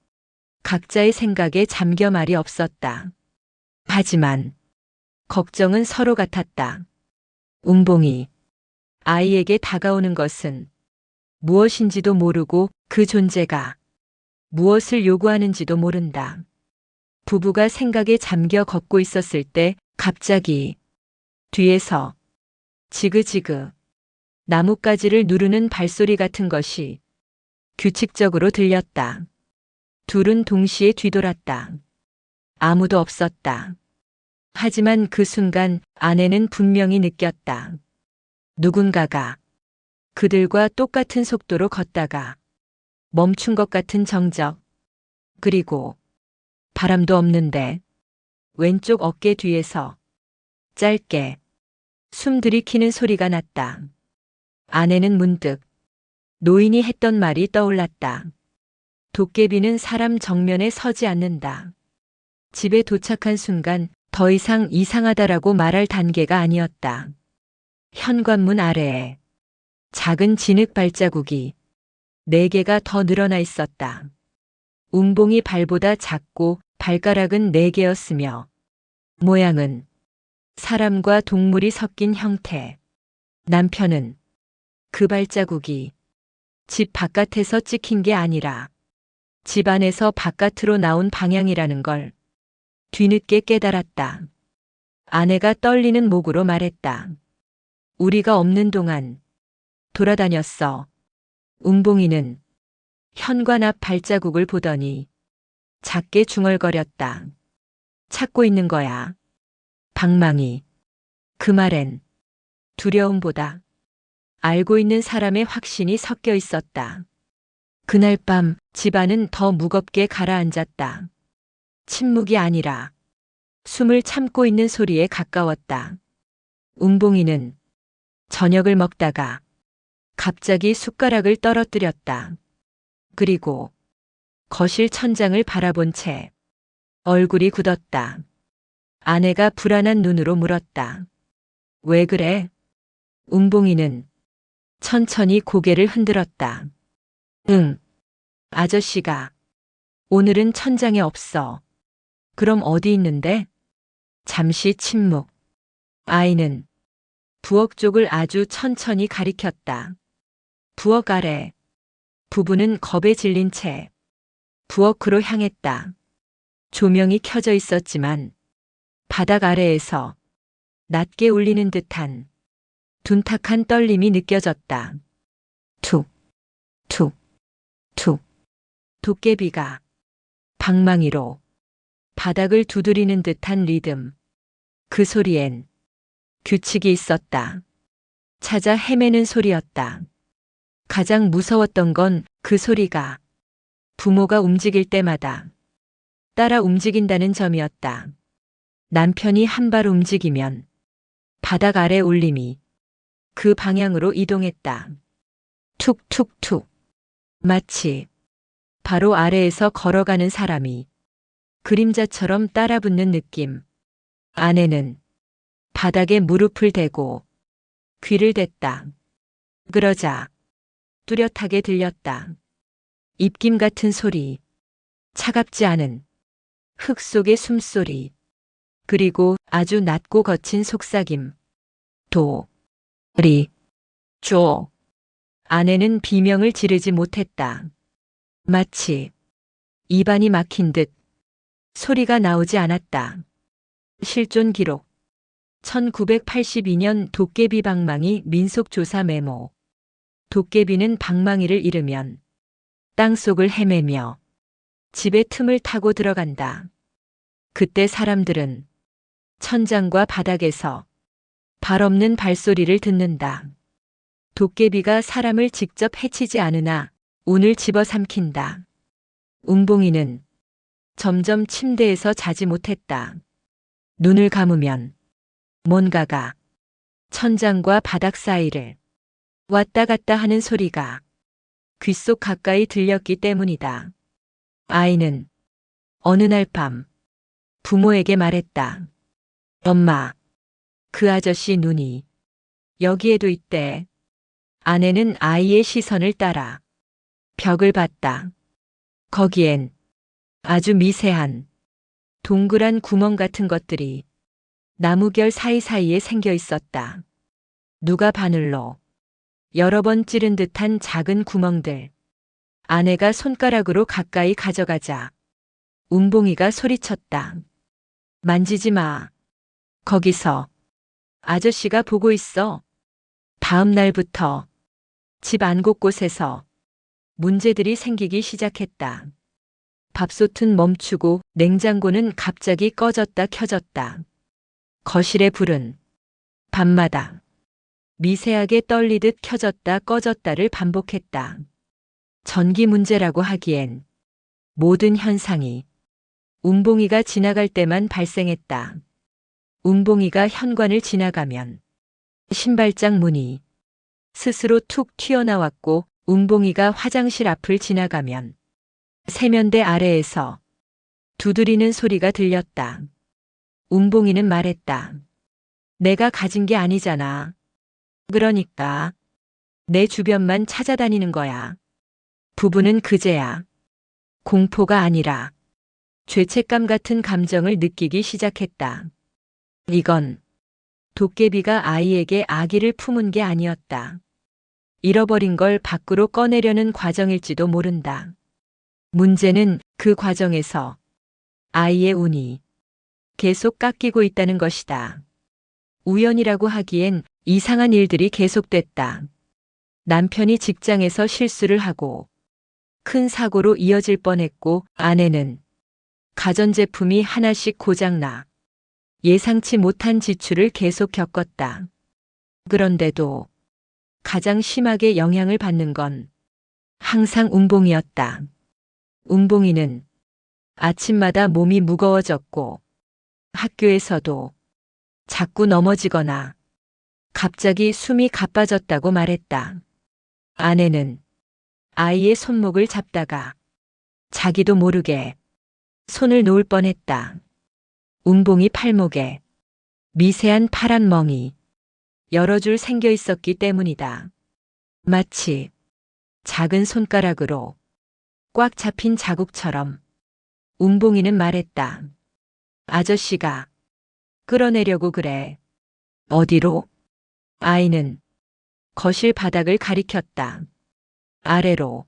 각자의 생각에 잠겨 말이 없었다. 하지만 걱정은 서로 같았다. 웅봉이 아이에게 다가오는 것은 무엇인지도 모르고 그 존재가 무엇을 요구하는지도 모른다. 부부가 생각에 잠겨 걷고 있었을 때 갑자기 뒤에서 지그지그 나뭇가지를 누르는 발소리 같은 것이 규칙적으로 들렸다. 둘은 동시에 뒤돌았다. 아무도 없었다. 하지만 그 순간 아내는 분명히 느꼈다. 누군가가 그들과 똑같은 속도로 걷다가 멈춘 것 같은 정적. 그리고 바람도 없는데 왼쪽 어깨 뒤에서 짧게 숨 들이키는 소리가 났다. 아내는 문득 노인이 했던 말이 떠올랐다. 도깨비는 사람 정면에 서지 않는다. 집에 도착한 순간 더 이상 이상하다라고 말할 단계가 아니었다. 현관문 아래에 작은 진흙 발자국이 4개가 더 늘어나 있었다. 웅봉이 발보다 작고 발가락은 4개였으며 모양은 사람과 동물이 섞인 형태. 남편은 그 발자국이 집 바깥에서 찍힌 게 아니라 집 안에서 바깥으로 나온 방향이라는 걸 뒤늦게 깨달았다. 아내가 떨리는 목으로 말했다. 우리가 없는 동안 돌아다녔어. 웅봉이는 현관 앞 발자국을 보더니 작게 중얼거렸다. 찾고 있는 거야. 방망이. 그 말엔 두려움보다 알고 있는 사람의 확신이 섞여 있었다. 그날 밤 집안은 더 무겁게 가라앉았다. 침묵이 아니라 숨을 참고 있는 소리에 가까웠다. 웅봉이는 저녁을 먹다가 갑자기 숟가락을 떨어뜨렸다. 그리고 거실 천장을 바라본 채 얼굴이 굳었다. 아내가 불안한 눈으로 물었다. 왜 그래? 웅봉이는 천천히 고개를 흔들었다. 응. 아저씨가 오늘은 천장에 없어. 그럼 어디 있는데? 잠시 침묵. 아이는 부엌 쪽을 아주 천천히 가리켰다. 부엌 아래. 부부는 겁에 질린 채 부엌으로 향했다. 조명이 켜져 있었지만 바닥 아래에서 낮게 울리는 듯한 둔탁한 떨림이 느껴졌다. 툭, 툭, 툭. 도깨비가 방망이로 바닥을 두드리는 듯한 리듬. 그 소리엔 규칙이 있었다. 찾아 헤매는 소리였다. 가장 무서웠던 건 그 소리가 부모가 움직일 때마다 따라 움직인다는 점이었다. 남편이 한 발 움직이면 바닥 아래 울림이 그 방향으로 이동했다. 툭툭툭. 마치 바로 아래에서 걸어가는 사람이 그림자처럼 따라붙는 느낌. 아내는 바닥에 무릎을 대고 귀를 댔다. 그러자 뚜렷하게 들렸다. 입김 같은 소리, 차갑지 않은 흙 속의 숨소리, 그리고 아주 낮고 거친 속삭임. 도, 리, 조. 아내는 비명을 지르지 못했다. 마치 입안이 막힌 듯 소리가 나오지 않았다. 실존 기록. 1982년 도깨비 방망이 민속조사 메모. 도깨비는 방망이를 잃으면 땅속을 헤매며 집의 틈을 타고 들어간다. 그때 사람들은 천장과 바닥에서 발 없는 발소리를 듣는다. 도깨비가 사람을 직접 해치지 않으나 운을 집어삼킨다. 웅봉이는 점점 침대에서 자지 못했다. 눈을 감으면 뭔가가 천장과 바닥 사이를 왔다 갔다 하는 소리가 귓속 가까이 들렸기 때문이다. 아이는 어느 날 밤 부모에게 말했다. 엄마, 그 아저씨 눈이 여기에도 있대. 아내는 아이의 시선을 따라 벽을 봤다. 거기엔 아주 미세한 동그란 구멍 같은 것들이 나무결 사이사이에 생겨 있었다. 누가 바늘로 여러 번 찌른 듯한 작은 구멍들. 아내가 손가락으로 가까이 가져가자 운봉이가 소리쳤다. 만지지 마. 거기서 아저씨가 보고 있어. 다음 날부터 집 안 곳곳에서 문제들이 생기기 시작했다. 밥솥은 멈추고 냉장고는 갑자기 꺼졌다 켜졌다. 거실의 불은 밤마다 미세하게 떨리듯 켜졌다 꺼졌다를 반복했다. 전기 문제라고 하기엔 모든 현상이 운봉이가 지나갈 때만 발생했다. 운봉이가 현관을 지나가면 신발장 문이 스스로 툭 튀어나왔고 운봉이가 화장실 앞을 지나가면 세면대 아래에서 두드리는 소리가 들렸다. 운봉이는 말했다. 내가 가진 게 아니잖아. 그러니까 내 주변만 찾아다니는 거야. 부부는 그제야 공포가 아니라 죄책감 같은 감정을 느끼기 시작했다. 이건 도깨비가 아이에게 아기를 품은 게 아니었다. 잃어버린 걸 밖으로 꺼내려는 과정일지도 모른다. 문제는 그 과정에서 아이의 운이 계속 깎이고 있다는 것이다. 우연이라고 하기엔 이상한 일들이 계속됐다. 남편이 직장에서 실수를 하고 큰 사고로 이어질 뻔했고 아내는 가전제품이 하나씩 고장나 예상치 못한 지출을 계속 겪었다. 그런데도 가장 심하게 영향을 받는 건 항상 운봉이었다. 운봉이는 아침마다 몸이 무거워졌고 학교에서도 자꾸 넘어지거나 갑자기 숨이 가빠졌다고 말했다. 아내는 아이의 손목을 잡다가 자기도 모르게 손을 놓을 뻔했다. 운봉이 팔목에 미세한 파란 멍이 여러 줄 생겨 있었기 때문이다. 마치 작은 손가락으로 꽉 잡힌 자국처럼. 운봉이는 말했다. 아저씨가 끌어내려고 그래. 어디로? 아이는 거실 바닥을 가리켰다. 아래로.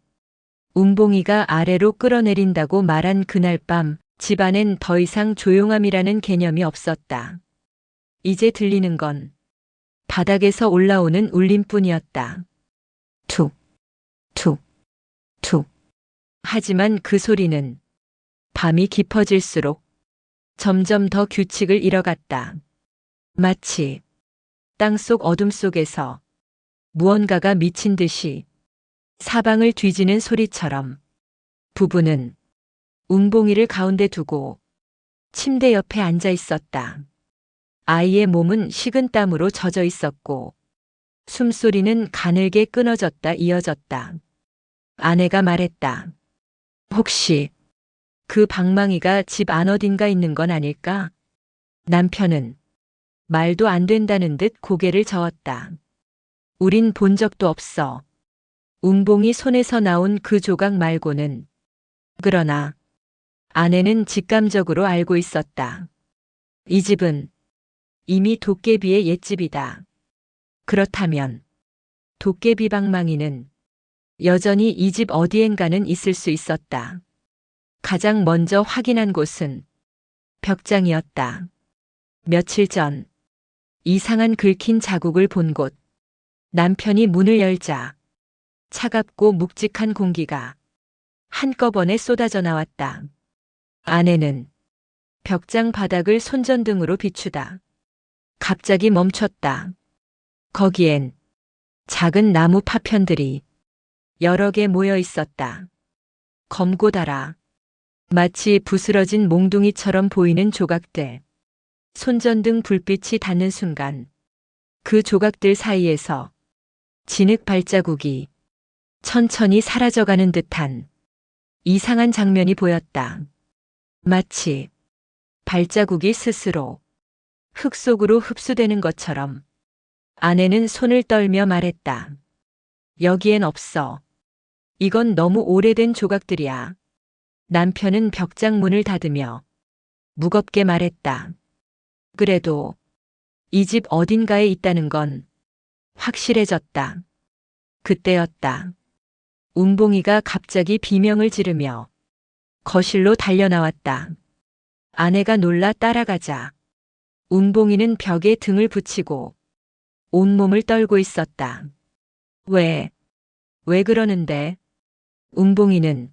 운봉이가 아래로 끌어내린다고 말한 그날 밤 집안엔 더 이상 조용함이라는 개념이 없었다. 이제 들리는 건 바닥에서 올라오는 울림뿐이었다. 툭, 툭, 툭. 하지만 그 소리는 밤이 깊어질수록 점점 더 규칙을 잃어갔다. 마치 땅속 어둠 속에서 무언가가 미친 듯이 사방을 뒤지는 소리처럼 부부는 웅봉이를 가운데 두고 침대 옆에 앉아 있었다. 아이의 몸은 식은땀으로 젖어 있었고 숨소리는 가늘게 끊어졌다 이어졌다. 아내가 말했다. 혹시 그 방망이가 집 안 어딘가 있는 건 아닐까? 남편은 말도 안 된다는 듯 고개를 저었다. 우린 본 적도 없어. 웅봉이 손에서 나온 그 조각 말고는. 그러나 아내는 직감적으로 알고 있었다. 이 집은 이미 도깨비의 옛집이다. 그렇다면 도깨비 방망이는 여전히 이 집 어디엔가는 있을 수 있었다. 가장 먼저 확인한 곳은 벽장이었다. 며칠 전 이상한 긁힌 자국을 본 곳. 남편이 문을 열자 차갑고 묵직한 공기가 한꺼번에 쏟아져 나왔다. 아내는 벽장 바닥을 손전등으로 비추다. 갑자기 멈췄다. 거기엔 작은 나무 파편들이 여러 개 모여 있었다. 검고 달아 마치 부스러진 몽둥이처럼 보이는 조각들. 손전등 불빛이 닿는 순간 그 조각들 사이에서 진흙 발자국이 천천히 사라져가는 듯한 이상한 장면이 보였다. 마치 발자국이 스스로 흙 속으로 흡수되는 것처럼. 아내는 손을 떨며 말했다. 여기엔 없어. 이건 너무 오래된 조각들이야. 남편은 벽장 문을 닫으며 무겁게 말했다. 그래도 이 집 어딘가에 있다는 건 확실해졌다. 그때였다. 웅봉이가 갑자기 비명을 지르며 거실로 달려나왔다. 아내가 놀라 따라가자 웅봉이는 벽에 등을 붙이고 온몸을 떨고 있었다. 왜 그러는데? 웅봉이는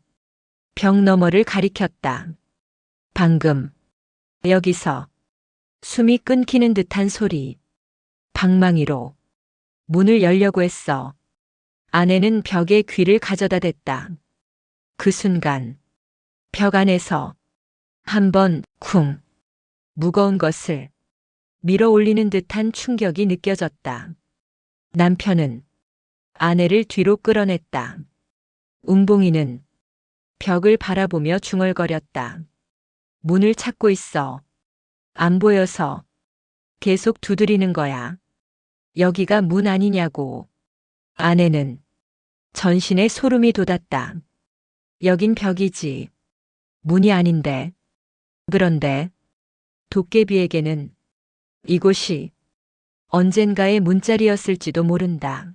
벽 너머를 가리켰다. 방금 여기서 숨이 끊기는 듯한 소리. 방망이로 문을 열려고 했어. 아내는 벽에 귀를 가져다 댔다. 그 순간 벽 안에서 한 번 쿵 무거운 것을 밀어 올리는 듯한 충격이 느껴졌다. 남편은 아내를 뒤로 끌어냈다. 웅봉이는 벽을 바라보며 중얼거렸다. 문을 찾고 있어. 안 보여서 계속 두드리는 거야. 여기가 문 아니냐고. 아내는 전신에 소름이 돋았다. 여긴 벽이지. 문이 아닌데. 그런데 도깨비에게는 이곳이 언젠가의 문자리였을지도 모른다.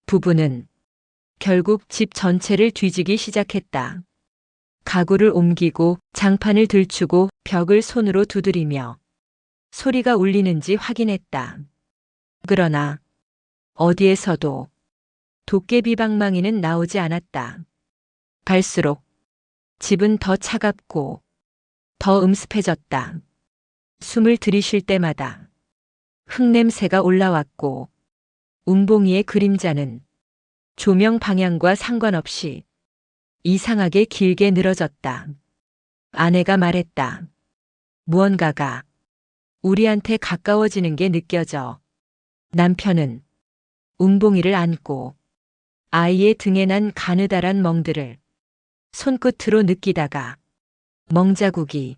부부는 결국 집 전체를 뒤지기 시작했다. 가구를 옮기고 장판을 들추고 벽을 손으로 두드리며 소리가 울리는지 확인했다. 그러나 어디에서도 도깨비 방망이는 나오지 않았다. 갈수록 집은 더 차갑고 더 음습해졌다. 숨을 들이쉴 때마다 흙냄새가 올라왔고 웅봉이의 그림자는 조명 방향과 상관없이 이상하게 길게 늘어졌다. 아내가 말했다. 무언가가 우리한테 가까워지는 게 느껴져. 남편은 웅봉이를 안고 아이의 등에 난 가느다란 멍들을 손끝으로 느끼다가 멍자국이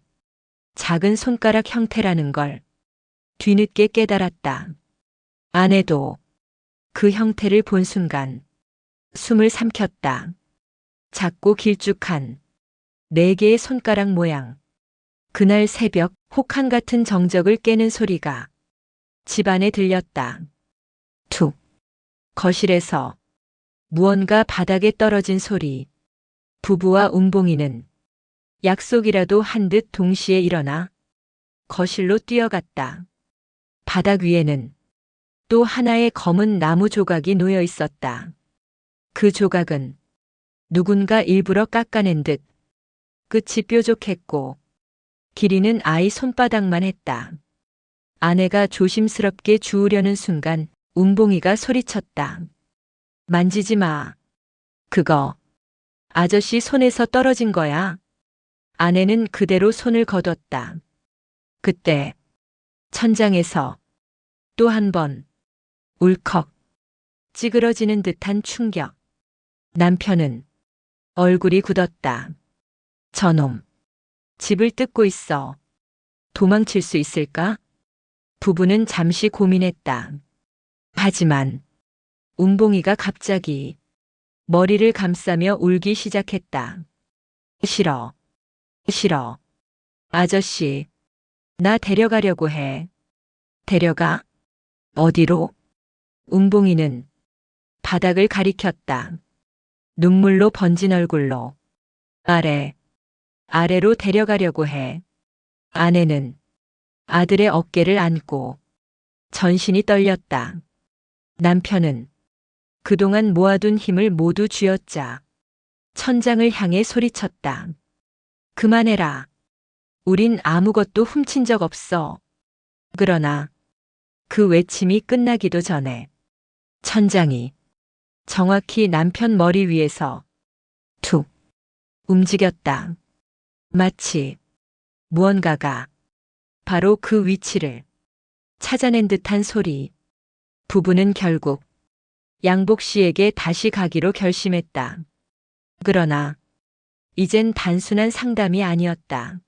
작은 손가락 형태라는 걸 뒤늦게 깨달았다. 아내도 그 형태를 본 순간 숨을 삼켰다. 작고 길쭉한 4개의 손가락 모양. 그날 새벽 혹한 같은 정적을 깨는 소리가 집안에 들렸다. 툭. 거실에서 무언가 바닥에 떨어진 소리. 부부와 웅봉이는 약속이라도 한 듯 동시에 일어나 거실로 뛰어갔다. 바닥 위에는 또 하나의 검은 나무 조각이 놓여 있었다. 그 조각은 누군가 일부러 깎아낸 듯 끝이 뾰족했고 길이는 아이 손바닥만 했다. 아내가 조심스럽게 주우려는 순간 운봉이가 소리쳤다. 만지지 마. 그거 아저씨 손에서 떨어진 거야. 아내는 그대로 손을 거뒀다. 그때 천장에서 또 한 번 울컥 찌그러지는 듯한 충격. 남편은 얼굴이 굳었다. 저놈, 집을 뜯고 있어. 도망칠 수 있을까? 부부는 잠시 고민했다. 하지만 운봉이가 갑자기 머리를 감싸며 울기 시작했다. 싫어. 싫어. 아저씨, 나 데려가려고 해. 데려가? 어디로? 운봉이는 바닥을 가리켰다. 눈물로 번진 얼굴로. 아래로 데려가려고 해. 아내는 아들의 어깨를 안고 전신이 떨렸다. 남편은 그동안 모아둔 힘을 모두 쥐어짜 천장을 향해 소리쳤다. 그만해라. 우린 아무것도 훔친 적 없어. 그러나 그 외침이 끝나기도 전에 천장이 정확히 남편 머리 위에서 툭 움직였다. 마치 무언가가 바로 그 위치를 찾아낸 듯한 소리. 부부는 결국 양복 씨에게 다시 가기로 결심했다. 그러나 이젠 단순한 상담이 아니었다.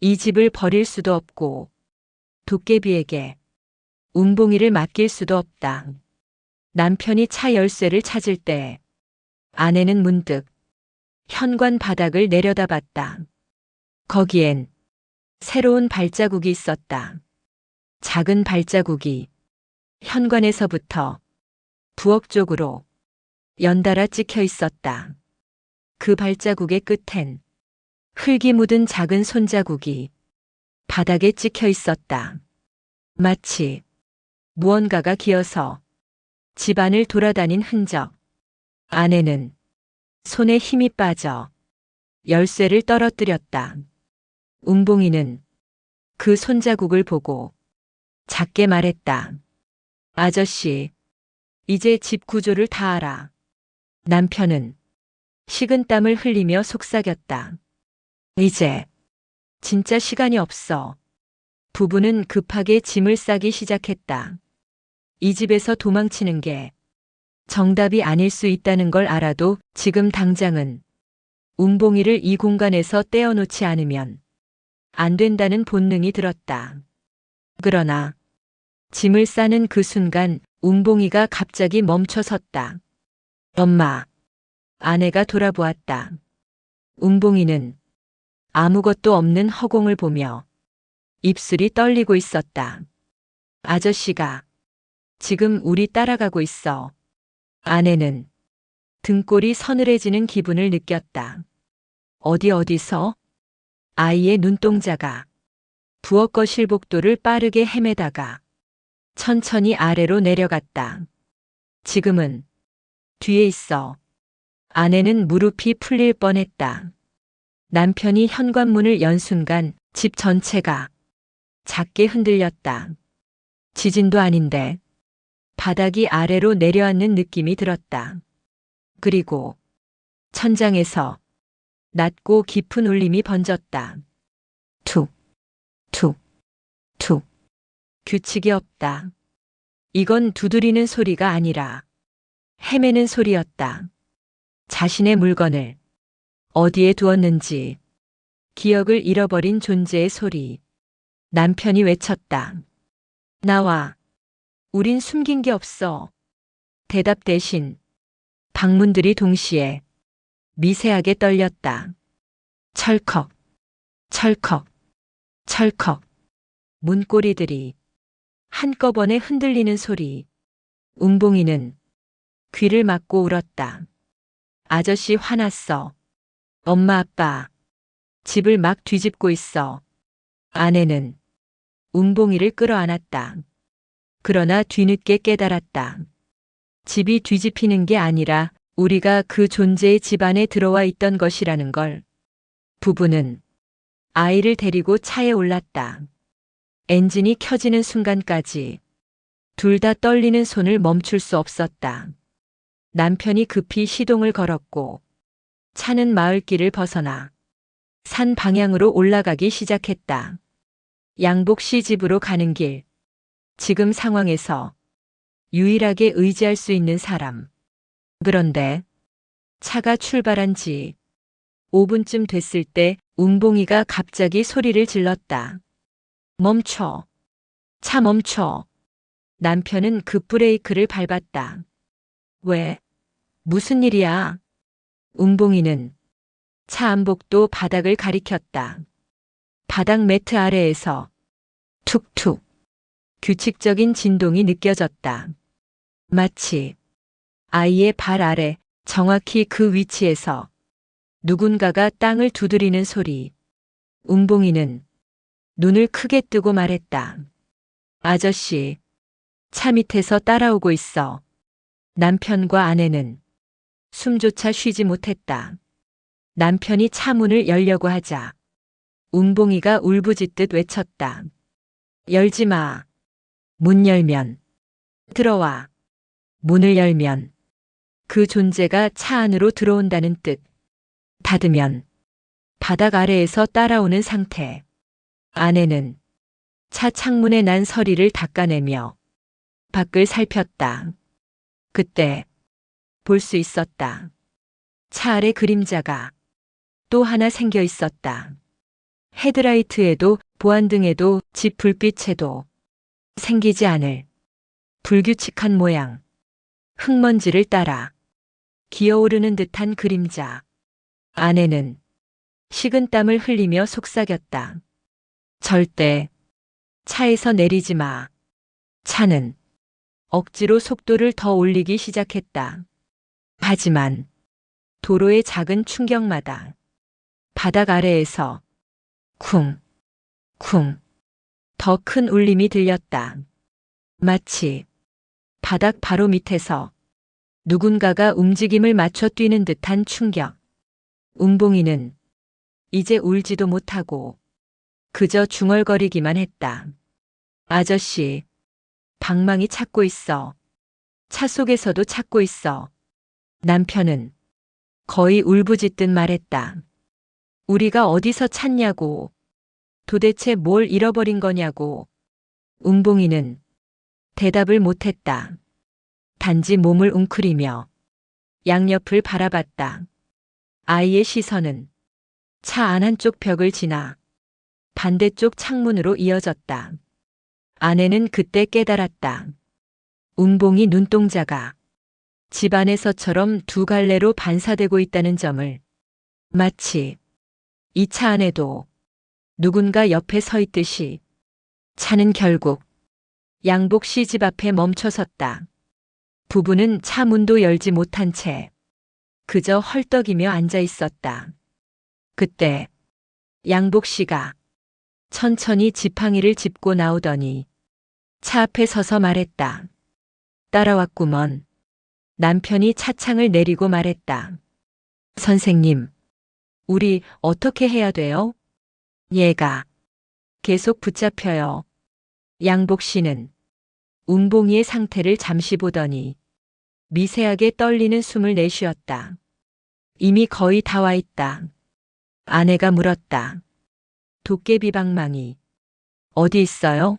이 집을 버릴 수도 없고 도깨비에게 운봉이를 맡길 수도 없다. 남편이 차 열쇠를 찾을 때 아내는 문득 현관 바닥을 내려다봤다. 거기엔 새로운 발자국이 있었다. 작은 발자국이 현관에서부터 부엌 쪽으로 연달아 찍혀 있었다. 그 발자국의 끝엔 흙이 묻은 작은 손자국이 바닥에 찍혀 있었다. 마치 무언가가 기어서 집안을 돌아다닌 흔적. 아내는 손에 힘이 빠져 열쇠를 떨어뜨렸다. 운봉이는 그 손자국을 보고 작게 말했다. 아저씨, 이제 집 구조를 다 알아. 남편은 식은땀을 흘리며 속삭였다. 이제 진짜 시간이 없어. 부부는 급하게 짐을 싸기 시작했다. 이 집에서 도망치는 게 정답이 아닐 수 있다는 걸 알아도 지금 당장은 운봉이를 이 공간에서 떼어놓지 않으면 안 된다는 본능이 들었다. 그러나 짐을 싸는 그 순간 운봉이가 갑자기 멈춰 섰다. 엄마. 아내가 돌아보았다. 운봉이는 아무것도 없는 허공을 보며 입술이 떨리고 있었다. 아저씨가 지금 우리 따라가고 있어. 아내는 등골이 서늘해지는 기분을 느꼈다. 어디서? 아이의 눈동자가 부엌 거실 복도를 빠르게 헤매다가 천천히 아래로 내려갔다. 지금은 뒤에 있어. 아내는 무릎이 풀릴 뻔했다. 남편이 현관문을 연 순간 집 전체가 작게 흔들렸다. 지진도 아닌데 바닥이 아래로 내려앉는 느낌이 들었다. 그리고 천장에서 낮고 깊은 울림이 번졌다. 툭, 툭, 툭. 규칙이 없다. 이건 두드리는 소리가 아니라 헤매는 소리였다. 자신의 물건을 어디에 두었는지 기억을 잃어버린 존재의 소리. 남편이 외쳤다. 나와. 우린 숨긴 게 없어. 대답 대신 방문들이 동시에 미세하게 떨렸다. 철컥, 철컥, 철컥. 문고리들이 한꺼번에 흔들리는 소리. 운봉이는 귀를 막고 울었다. 아저씨 화났어. 엄마 아빠 집을 막 뒤집고 있어. 아내는 운봉이를 끌어안았다. 그러나 뒤늦게 깨달았다. 집이 뒤집히는 게 아니라 우리가 그 존재의 집 안에 들어와 있던 것이라는 걸. 부부는 아이를 데리고 차에 올랐다. 엔진이 켜지는 순간까지 둘 다 떨리는 손을 멈출 수 없었다. 남편이 급히 시동을 걸었고 차는 마을길을 벗어나 산 방향으로 올라가기 시작했다. 양복 씨 집으로 가는 길. 지금 상황에서 유일하게 의지할 수 있는 사람. 그런데 차가 출발한 지 5분쯤 됐을 때 운봉이가 갑자기 소리를 질렀다. 멈춰. 차 멈춰. 남편은 급브레이크를 밟았다. 왜? 무슨 일이야? 운봉이는 차 안복도 바닥을 가리켰다. 바닥 매트 아래에서 툭툭 규칙적인 진동이 느껴졌다. 마치 아이의 발 아래 정확히 그 위치에서 누군가가 땅을 두드리는 소리. 운봉이는 눈을 크게 뜨고 말했다. 아저씨, 차 밑에서 따라오고 있어. 남편과 아내는 숨조차 쉬지 못했다. 남편이 차 문을 열려고 하자 운봉이가 울부짖듯 외쳤다. 열지 마. 문 열면. 들어와. 문을 열면. 그 존재가 차 안으로 들어온다는 뜻. 닫으면 바닥 아래에서 따라오는 상태. 아내는 차 창문에 난 서리를 닦아내며 밖을 살폈다. 그때 볼 수 있었다. 차 아래 그림자가 또 하나 생겨 있었다. 헤드라이트에도 보안등에도 집 불빛에도 생기지 않을 불규칙한 모양. 흙먼지를 따라 기어오르는 듯한 그림자. 아내는 식은땀을 흘리며 속삭였다. 절대 차에서 내리지 마. 차는 억지로 속도를 더 올리기 시작했다. 하지만 도로의 작은 충격마다 바닥 아래에서 쿵, 쿵, 더 큰 울림이 들렸다. 마치 바닥 바로 밑에서 누군가가 움직임을 맞춰 뛰는 듯한 충격. 운봉이는 이제 울지도 못하고 그저 중얼거리기만 했다. 아저씨, 방망이 찾고 있어. 차 속에서도 찾고 있어. 남편은 거의 울부짖듯 말했다. 우리가 어디서 찾냐고. 도대체 뭘 잃어버린 거냐고. 운봉이는 대답을 못했다. 단지 몸을 웅크리며 양옆을 바라봤다. 아이의 시선은 차 안 한쪽 벽을 지나 반대쪽 창문으로 이어졌다. 아내는 그때 깨달았다. 운봉이 눈동자가 집 안에서처럼 두 갈래로 반사되고 있다는 점을. 마치 이 차 안에도 누군가 옆에 서 있듯이. 차는 결국 양복 씨 집 앞에 멈춰섰다. 부부는 차 문도 열지 못한 채 그저 헐떡이며 앉아 있었다. 그때 양복 씨가 천천히 지팡이를 짚고 나오더니 차 앞에 서서 말했다. 따라왔구먼. 남편이 차창을 내리고 말했다. 선생님, 우리 어떻게 해야 돼요? 얘가 계속 붙잡혀요. 양복 씨는 운봉이의 상태를 잠시 보더니 미세하게 떨리는 숨을 내쉬었다. 이미 거의 다 와 있다. 아내가 물었다. 도깨비 방망이 어디 있어요?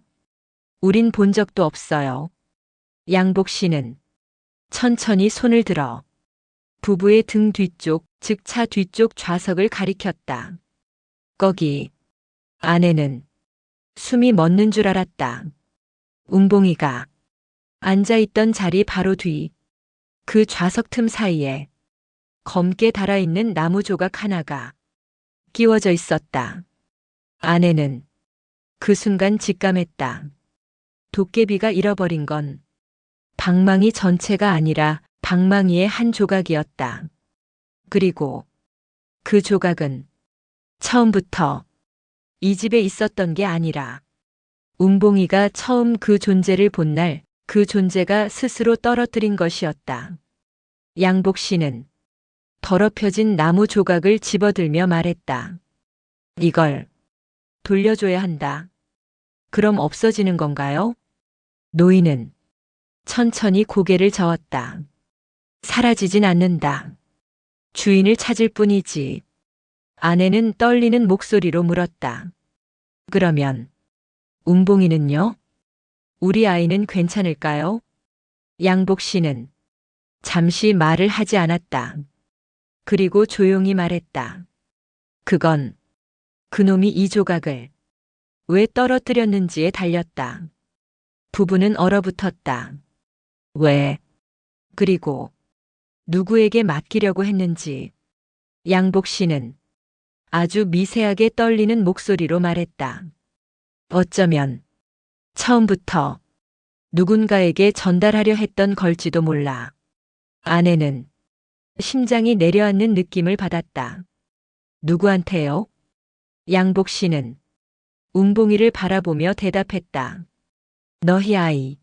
우린 본 적도 없어요. 양복 씨는 천천히 손을 들어 부부의 등 뒤쪽, 즉 차 뒤쪽 좌석을 가리켰다. 거기. 아내는 숨이 멎는 줄 알았다. 운봉이가 앉아있던 자리 바로 뒤, 그 좌석 틈 사이에 검게 달아있는 나무 조각 하나가 끼워져 있었다. 아내는 그 순간 직감했다. 도깨비가 잃어버린 건 방망이 전체가 아니라 방망이의 한 조각이었다. 그리고 그 조각은 처음부터 이 집에 있었던 게 아니라 운봉이가 처음 그 존재를 본 날 그 존재가 스스로 떨어뜨린 것이었다. 양복 씨는 더럽혀진 나무 조각을 집어들며 말했다. 이걸 돌려줘야 한다. 그럼 없어지는 건가요? 노인은 천천히 고개를 저었다. 사라지진 않는다. 주인을 찾을 뿐이지. 아내는 떨리는 목소리로 물었다. 그러면 운봉이는요? 우리 아이는 괜찮을까요? 양복 씨는 잠시 말을 하지 않았다. 그리고 조용히 말했다. 그건 그놈이 이 조각을 왜 떨어뜨렸는지에 달렸다. 부부는 얼어붙었다. 왜? 그리고 누구에게 맡기려고 했는지. 양복 씨는 아주 미세하게 떨리는 목소리로 말했다. 어쩌면 처음부터 누군가에게 전달하려 했던 걸지도 몰라. 아내는 심장이 내려앉는 느낌을 받았다. 누구한테요? 양복 씨는 운봉이를 바라보며 대답했다. 너희 아이.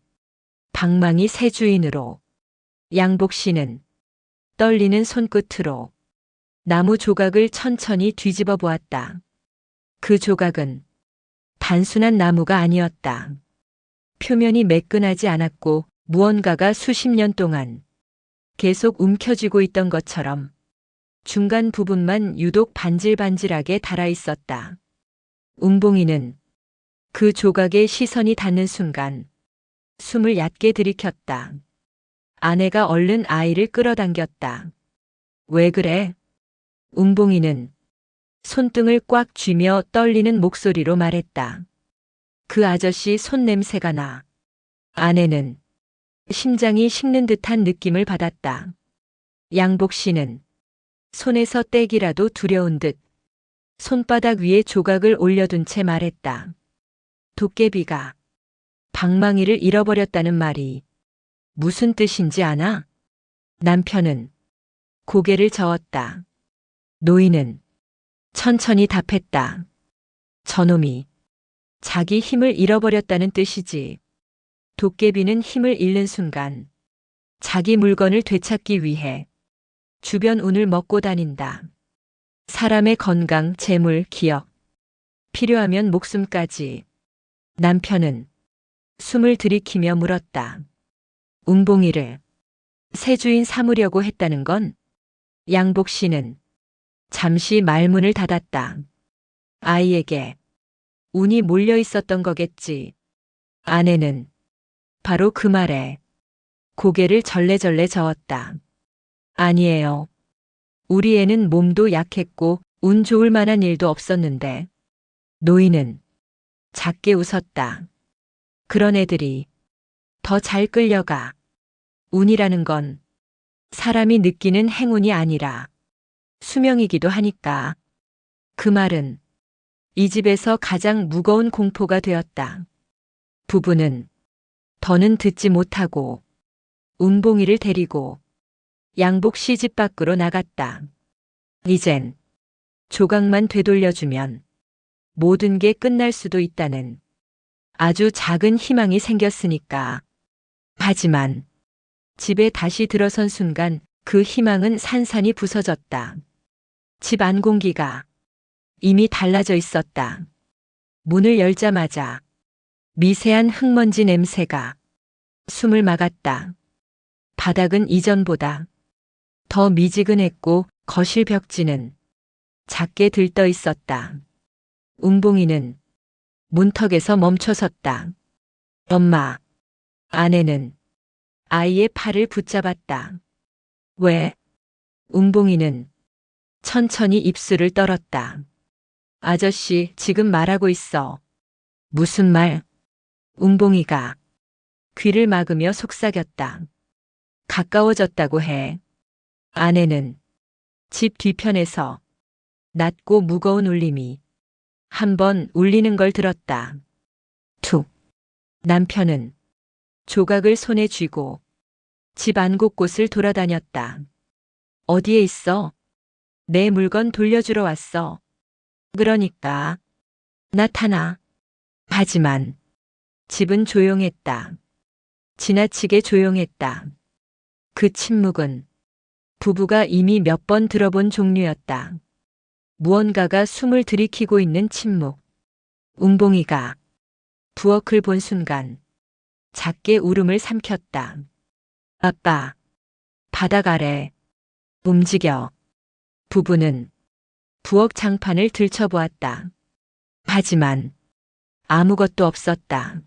방망이 새 주인으로. 양복 씨는 떨리는 손끝으로 나무 조각을 천천히 뒤집어 보았다. 그 조각은 단순한 나무가 아니었다. 표면이 매끈하지 않았고 무언가가 수십 년 동안 계속 움켜쥐고 있던 것처럼 중간 부분만 유독 반질반질하게 달아 있었다. 운봉이는 그 조각에 시선이 닿는 순간 숨을 얕게 들이켰다. 아내가 얼른 아이를 끌어당겼다. 왜 그래? 운봉이는 손등을 꽉 쥐며 떨리는 목소리로 말했다. 그 아저씨 손 냄새가 나. 아내는 심장이 식는 듯한 느낌을 받았다. 양복 씨는 손에서 떼기라도 두려운 듯 손바닥 위에 조각을 올려둔 채 말했다. 도깨비가 방망이를 잃어버렸다는 말이 무슨 뜻인지 아나? 남편은 고개를 저었다. 노인은 천천히 답했다. 저놈이 자기 힘을 잃어버렸다는 뜻이지. 도깨비는 힘을 잃는 순간 자기 물건을 되찾기 위해 주변 운을 먹고 다닌다. 사람의 건강, 재물, 기억, 필요하면 목숨까지. 남편은 숨을 들이키며 물었다. 운봉이를 새 주인 삼으려고 했다는 건? 양복 씨는 잠시 말문을 닫았다. 아이에게 운이 몰려 있었던 거겠지. 아내는 바로 그 말에 고개를 절레절레 저었다. 아니에요. 우리 애는 몸도 약했고 운 좋을 만한 일도 없었는데. 노인은 작게 웃었다. 그런 애들이 더 잘 끌려가. 운이라는 건 사람이 느끼는 행운이 아니라 수명이기도 하니까. 그 말은 이 집에서 가장 무거운 공포가 되었다. 부부는 더는 듣지 못하고 운봉이를 데리고 양복 씨 집 밖으로 나갔다. 이젠 조각만 되돌려주면 모든 게 끝날 수도 있다는 아주 작은 희망이 생겼으니까. 하지만 집에 다시 들어선 순간 그 희망은 산산이 부서졌다. 집 안 공기가 이미 달라져 있었다. 문을 열자마자 미세한 흙먼지 냄새가 숨을 막았다. 바닥은 이전보다 더 미지근했고 거실 벽지는 작게 들떠 있었다. 운봉이는 문턱에서 멈춰섰다. 엄마. 아내는 아이의 팔을 붙잡았다. 왜? 운봉이는 천천히 입술을 떨었다. 아저씨, 지금 말하고 있어. 무슨 말? 운봉이가 귀를 막으며 속삭였다. 가까워졌다고 해. 아내는 집 뒤편에서 낮고 무거운 울림이 한 번 울리는 걸 들었다. 툭. 남편은 조각을 손에 쥐고 집 안 곳곳을 돌아다녔다. 어디에 있어? 내 물건 돌려주러 왔어. 그러니까 나타나. 하지만 집은 조용했다. 지나치게 조용했다. 그 침묵은 부부가 이미 몇 번 들어본 종류였다. 무언가가 숨을 들이키고 있는 침묵. 웅봉이가 부엌을 본 순간 작게 울음을 삼켰다. 아빠, 바닥 아래 움직여. 부부는 부엌 장판을 들춰보았다. 하지만 아무것도 없었다.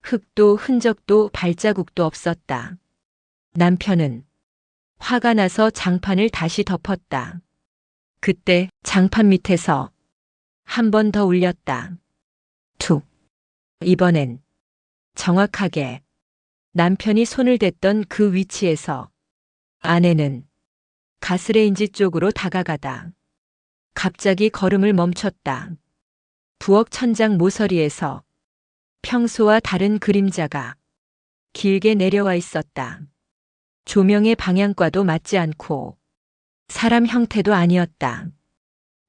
흙도 흔적도 발자국도 없었다. 남편은 화가 나서 장판을 다시 덮었다. 그때 장판 밑에서 한 번 더 울렸다. 툭. 이번엔 정확하게 남편이 손을 댔던 그 위치에서 아내는 가스레인지 쪽으로 다가가다 갑자기 걸음을 멈췄다. 부엌 천장 모서리에서 평소와 다른 그림자가 길게 내려와 있었다. 조명의 방향과도 맞지 않고 사람 형태도 아니었다.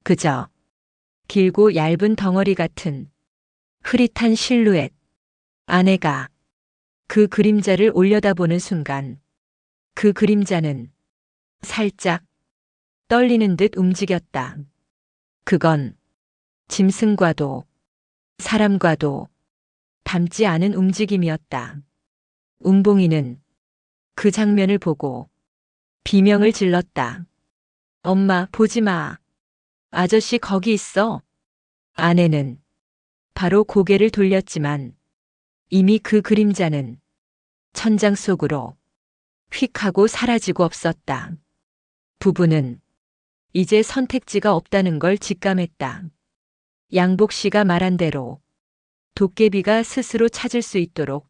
그저 길고 얇은 덩어리 같은 흐릿한 실루엣. 아내가 그 그림자를 올려다보는 순간 그 그림자는 살짝 떨리는 듯 움직였다. 그건 짐승과도 사람과도 닮지 않은 움직임이었다. 웅봉이는 그 장면을 보고 비명을 질렀다. 엄마, 보지 마. 아저씨 거기 있어. 아내는 바로 고개를 돌렸지만 이미 그 그림자는 천장 속으로 휙 하고 사라지고 없었다. 부부는 이제 선택지가 없다는 걸 직감했다. 양복 씨가 말한 대로 도깨비가 스스로 찾을 수 있도록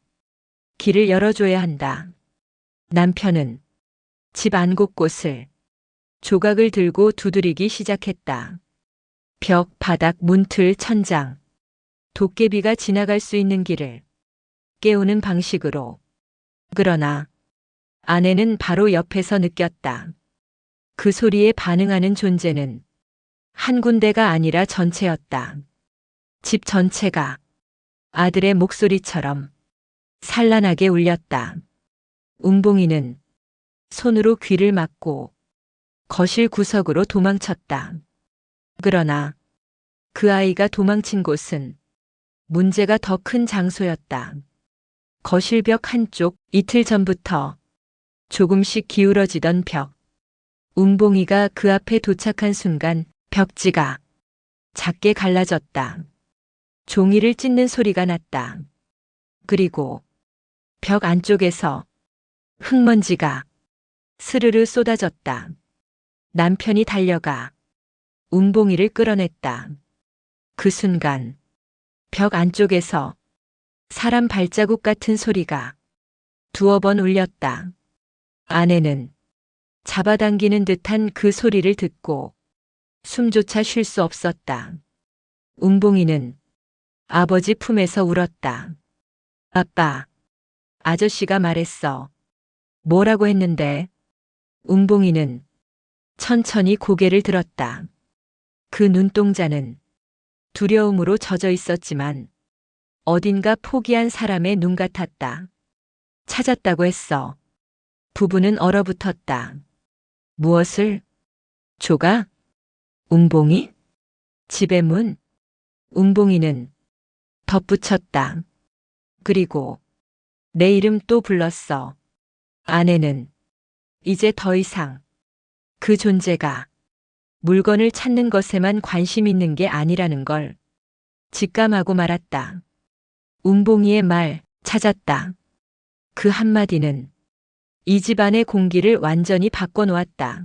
길을 열어줘야 한다. 남편은 집 안 곳곳을 조각을 들고 두드리기 시작했다. 벽, 바닥, 문틀, 천장. 도깨비가 지나갈 수 있는 길을 깨우는 방식으로. 그러나 아내는 바로 옆에서 느꼈다. 그 소리에 반응하는 존재는 한 군데가 아니라 전체였다. 집 전체가 아들의 목소리처럼 산란하게 울렸다. 웅봉이는 손으로 귀를 막고 거실 구석으로 도망쳤다. 그러나 그 아이가 도망친 곳은 문제가 더 큰 장소였다. 거실 벽 한쪽, 이틀 전부터 조금씩 기울어지던 벽. 웅봉이가 그 앞에 도착한 순간 벽지가 작게 갈라졌다. 종이를 찢는 소리가 났다. 그리고 벽 안쪽에서 흙먼지가 스르르 쏟아졌다. 남편이 달려가 웅봉이를 끌어냈다. 그 순간 벽 안쪽에서 사람 발자국 같은 소리가 두어 번 울렸다. 아내는 잡아당기는 듯한 그 소리를 듣고 숨조차 쉴 수 없었다. 웅봉이는 아버지 품에서 울었다. 아빠, 아저씨가 말했어. 뭐라고 했는데? 웅봉이는 천천히 고개를 들었다. 그 눈동자는 두려움으로 젖어 있었지만 어딘가 포기한 사람의 눈 같았다. 찾았다고 했어. 부부는 얼어붙었다. 무엇을? 조각? 웅봉이? 집의 문? 웅봉이는 덧붙였다. 그리고 내 이름 또 불렀어. 아내는 이제 더 이상 그 존재가 물건을 찾는 것에만 관심 있는 게 아니라는 걸 직감하고 말았다. 웅봉이의 말, 찾았다. 그 한마디는 이 집안의 공기를 완전히 바꿔놓았다.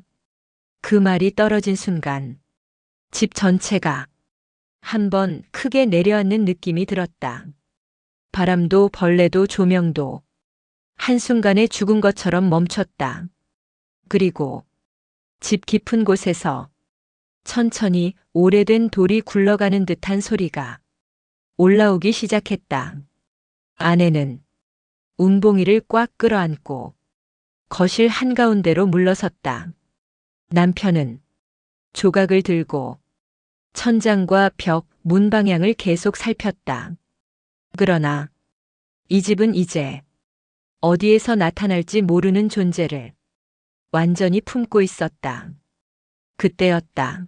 그 말이 떨어진 순간 집 전체가 한번 크게 내려앉는 느낌이 들었다. 바람도 벌레도 조명도 한순간에 죽은 것처럼 멈췄다. 그리고 집 깊은 곳에서 천천히 오래된 돌이 굴러가는 듯한 소리가 올라오기 시작했다. 아내는 웅봉이를 꽉 끌어안고 거실 한가운데로 물러섰다. 남편은 조각을 들고 천장과 벽, 문 방향을 계속 살폈다. 그러나 이 집은 이제 어디에서 나타날지 모르는 존재를 완전히 품고 있었다. 그때였다.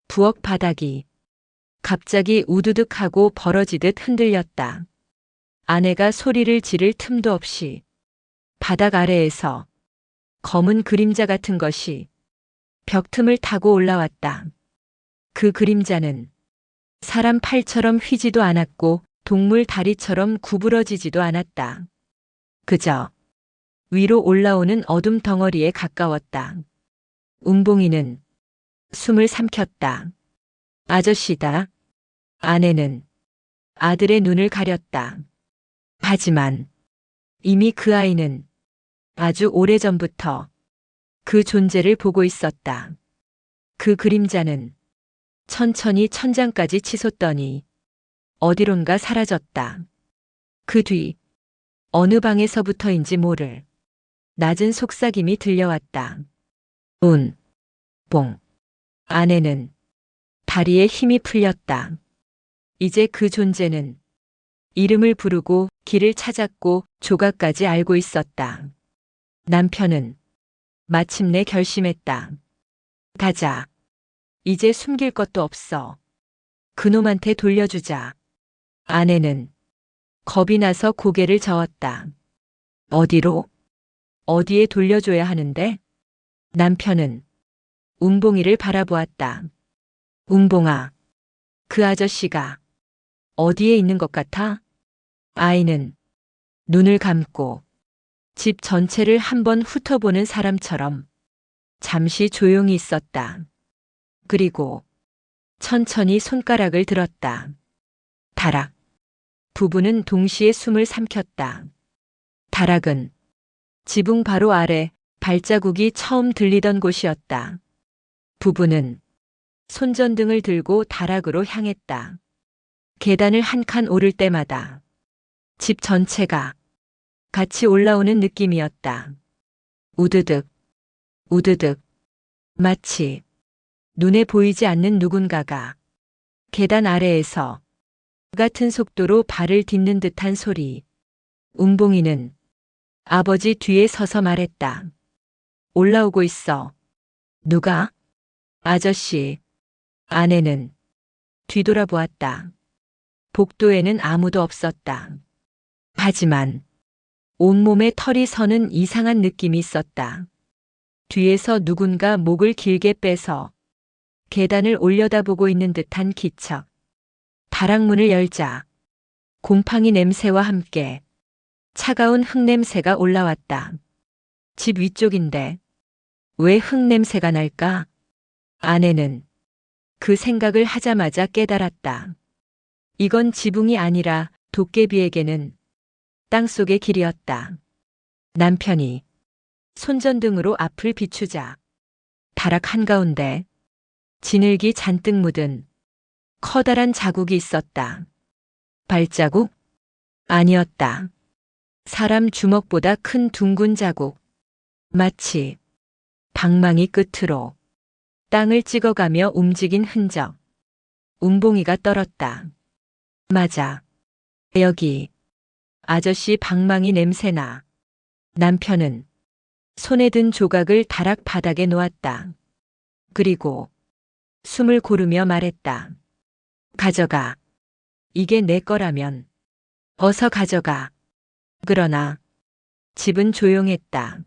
부엌 바닥이 갑자기 우두둑하고 벌어지듯 흔들렸다. 아내가 소리를 지를 틈도 없이 바닥 아래에서 검은 그림자 같은 것이 벽틈을 타고 올라왔다. 그 그림자는 사람 팔처럼 휘지도 않았고 동물 다리처럼 구부러지지도 않았다. 그저 위로 올라오는 어둠 덩어리에 가까웠다. 운봉이는 숨을 삼켰다. 아저씨다. 아내는 아들의 눈을 가렸다. 하지만 이미 그 아이는 아주 오래전부터 그 존재를 보고 있었다. 그 그림자는 천천히 천장까지 치솟더니 어디론가 사라졌다. 그 뒤 어느 방에서부터인지 모를 낮은 속삭임이 들려왔다. 봉. 아내는 다리에 힘이 풀렸다. 이제 그 존재는 이름을 부르고 길을 찾았고 조각까지 알고 있었다. 남편은 마침내 결심했다. 가자. 이제 숨길 것도 없어. 그놈한테 돌려주자. 아내는 겁이 나서 고개를 저었다. 어디로? 어디에 돌려줘야 하는데? 남편은 운봉이를 바라보았다. 운봉아, 그 아저씨가 어디에 있는 것 같아? 아이는 눈을 감고 집 전체를 한번 훑어보는 사람처럼 잠시 조용히 있었다. 그리고 천천히 손가락을 들었다. 다락. 부부는 동시에 숨을 삼켰다. 다락은 지붕 바로 아래 발자국이 처음 들리던 곳이었다. 부부는 손전등을 들고 다락으로 향했다. 계단을 한 칸 오를 때마다 집 전체가 같이 올라오는 느낌이었다. 우드득, 우드득. 마치 눈에 보이지 않는 누군가가 계단 아래에서 같은 속도로 발을 딛는 듯한 소리. 운봉이는 아버지 뒤에 서서 말했다. 올라오고 있어. 누가? 아저씨. 아내는 뒤돌아보았다. 복도에는 아무도 없었다. 하지만 온몸에 털이 서는 이상한 느낌이 있었다. 뒤에서 누군가 목을 길게 빼서 계단을 올려다보고 있는 듯한 기척. 다락문을 열자 곰팡이 냄새와 함께 차가운 흙냄새가 올라왔다. 집 위쪽인데 왜 흙냄새가 날까? 아내는 그 생각을 하자마자 깨달았다. 이건 지붕이 아니라 도깨비에게는 땅속의 길이었다. 남편이 손전등으로 앞을 비추자 다락 한가운데 진흙이 잔뜩 묻은 커다란 자국이 있었다. 발자국? 아니었다. 사람 주먹보다 큰 둥근 자국. 마치 방망이 끝으로 땅을 찍어가며 움직인 흔적. 운봉이가 떨었다. 맞아. 여기. 아저씨 방망이 냄새나. 남편은 손에 든 조각을 다락 바닥에 놓았다. 그리고 숨을 고르며 말했다. 가져가. 이게 내 거라면 어서 가져가. 그러나 집은 조용했다.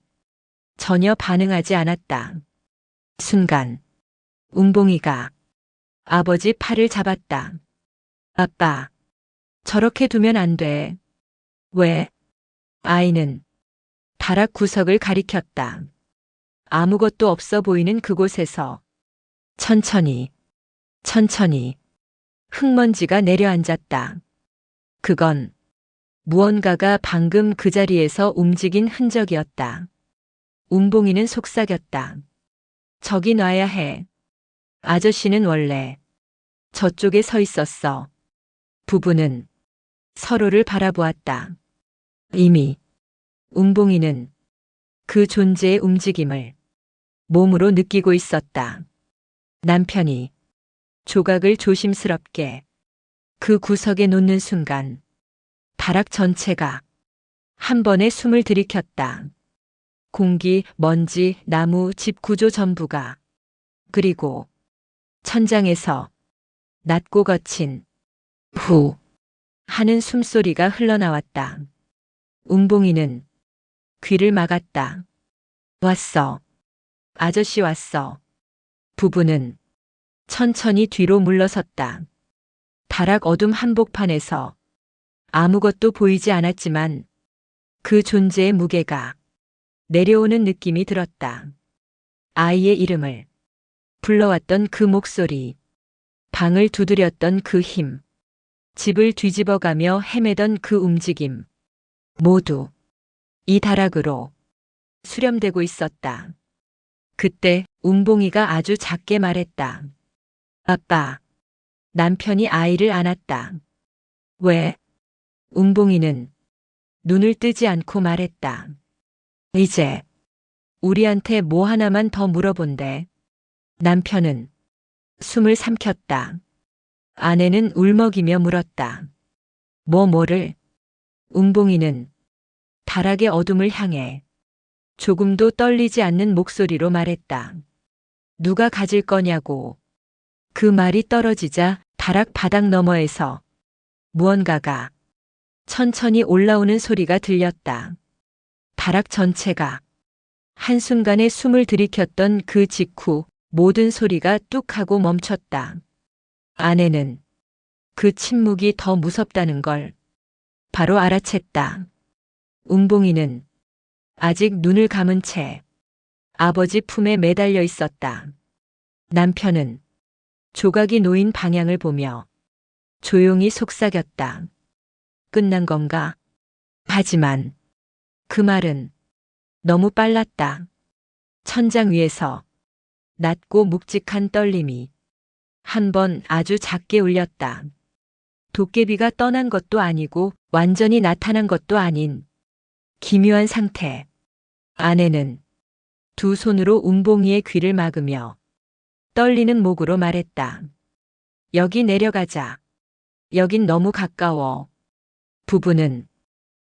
전혀 반응하지 않았다. 순간 운봉이가 아버지 팔을 잡았다. 아빠, 저렇게 두면 안 돼. 왜? 아이는 다락 구석을 가리켰다. 아무것도 없어 보이는 그곳에서 천천히 흙먼지가 내려앉았다. 그건 무언가가 방금 그 자리에서 움직인 흔적이었다. 운봉이는 속삭였다. 저기 놔야 해. 아저씨는 원래 저쪽에 서 있었어. 부부는 서로를 바라보았다. 이미 운봉이는 그 존재의 움직임을 몸으로 느끼고 있었다. 남편이 조각을 조심스럽게 그 구석에 놓는 순간 다락 전체가 한 번에 숨을 들이켰다. 공기, 먼지, 나무, 집 구조 전부가, 그리고 천장에서 낮고 거친 후 하는 숨소리가 흘러나왔다. 운봉이는 귀를 막았다. 왔어. 아저씨 왔어. 부부는 천천히 뒤로 물러섰다. 다락 어둠 한복판에서 아무것도 보이지 않았지만 그 존재의 무게가 내려오는 느낌이 들었다. 아이의 이름을 불러왔던 그 목소리, 방을 두드렸던 그 힘, 집을 뒤집어가며 헤매던 그 움직임, 모두 이 다락으로 수렴되고 있었다. 그때 운봉이가 아주 작게 말했다. 아빠. 남편이 아이를 안았다. 왜? 운봉이는 눈을 뜨지 않고 말했다. 이제 우리한테 뭐 하나만 더 물어본대. 남편은 숨을 삼켰다. 아내는 울먹이며 물었다. 뭐를? 운봉이는 다락의 어둠을 향해 조금도 떨리지 않는 목소리로 말했다. 누가 가질 거냐고. 그 말이 떨어지자 다락 바닥 너머에서 무언가가 천천히 올라오는 소리가 들렸다. 다락 전체가 한순간에 숨을 들이켰던 그 직후 모든 소리가 뚝 하고 멈췄다. 아내는 그 침묵이 더 무섭다는 걸 바로 알아챘다. 운봉이는 아직 눈을 감은 채 아버지 품에 매달려 있었다. 남편은 조각이 놓인 방향을 보며 조용히 속삭였다. 끝난 건가? 하지만 그 말은 너무 빨랐다. 천장 위에서 낮고 묵직한 떨림이 한 번 아주 작게 울렸다. 도깨비가 떠난 것도 아니고 완전히 나타난 것도 아닌 기묘한 상태. 아내는 두 손으로 운봉이의 귀를 막으며 떨리는 목으로 말했다. 여기 내려가자. 여긴 너무 가까워. 부부는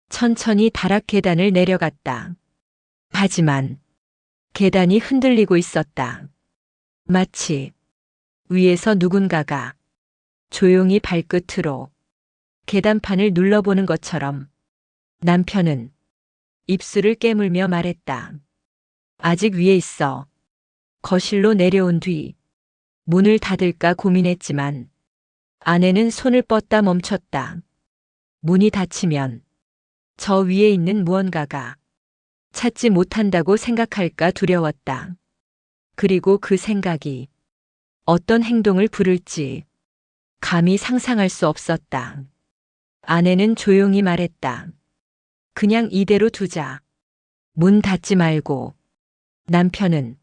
천천히 다락 계단을 내려갔다. 하지만 계단이 흔들리고 있었다. 마치 위에서 누군가가 조용히 발끝으로 계단판을 눌러보는 것처럼. 남편은 입술을 깨물며 말했다. 아직 위에 있어. 거실로 내려온 뒤 문을 닫을까 고민했지만 아내는 손을 뻗다 멈췄다. 문이 닫히면 저 위에 있는 무언가가 찾지 못한다고 생각할까 두려웠다. 그리고 그 생각이 어떤 행동을 부를지 감히 상상할 수 없었다. 아내는 조용히 말했다. 그냥 이대로 두자. 문 닫지 말고. 남편은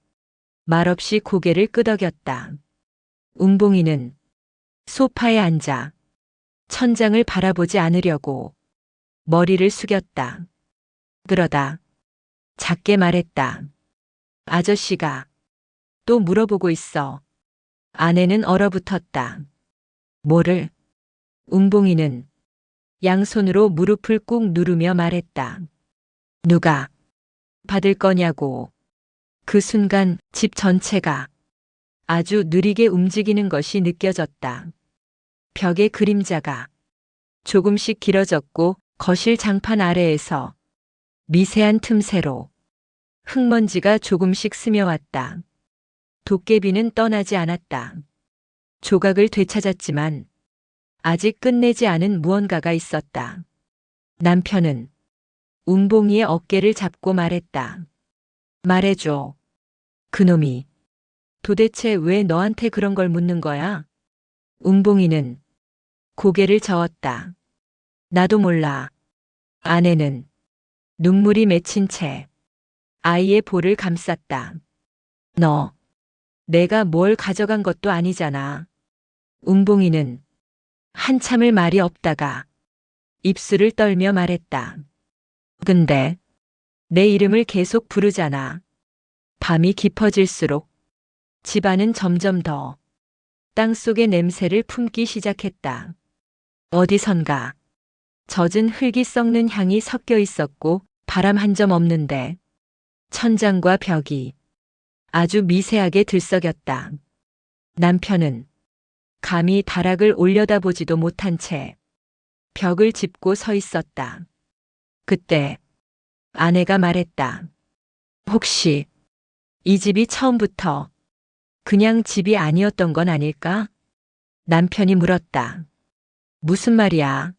말없이 고개를 끄덕였다. 운봉이는 소파에 앉아 천장을 바라보지 않으려고 머리를 숙였다. 그러다 작게 말했다. 아저씨가 또 물어보고 있어. 아내는 얼어붙었다. 뭐를? 운봉이는 양손으로 무릎을 꾹 누르며 말했다. 누가 받을 거냐고. 그 순간 집 전체가 아주 느리게 움직이는 것이 느껴졌다. 벽의 그림자가 조금씩 길어졌고 거실 장판 아래에서 미세한 틈새로 흙먼지가 조금씩 스며왔다. 도깨비는 떠나지 않았다. 조각을 되찾았지만 아직 끝내지 않은 무언가가 있었다. 남편은 운봉이의 어깨를 잡고 말했다. 말해줘. 그놈이 도대체 왜 너한테 그런 걸 묻는 거야? 운봉이는 고개를 저었다. 나도 몰라. 아내는 눈물이 맺힌 채 아이의 볼을 감쌌다. 너, 내가 뭘 가져간 것도 아니잖아. 운봉이는 한참을 말이 없다가 입술을 떨며 말했다. 근데 내 이름을 계속 부르잖아. 밤이 깊어질수록 집안은 점점 더 땅속의 냄새를 품기 시작했다. 어디선가 젖은 흙이 썩는 향이 섞여 있었고 바람 한 점 없는데 천장과 벽이 아주 미세하게 들썩였다. 남편은 감히 다락을 올려다보지도 못한 채 벽을 짚고 서 있었다. 그때 아내가 말했다. 혹시 이 집이 처음부터 그냥 집이 아니었던 건 아닐까? 남편이 물었다. 무슨 말이야?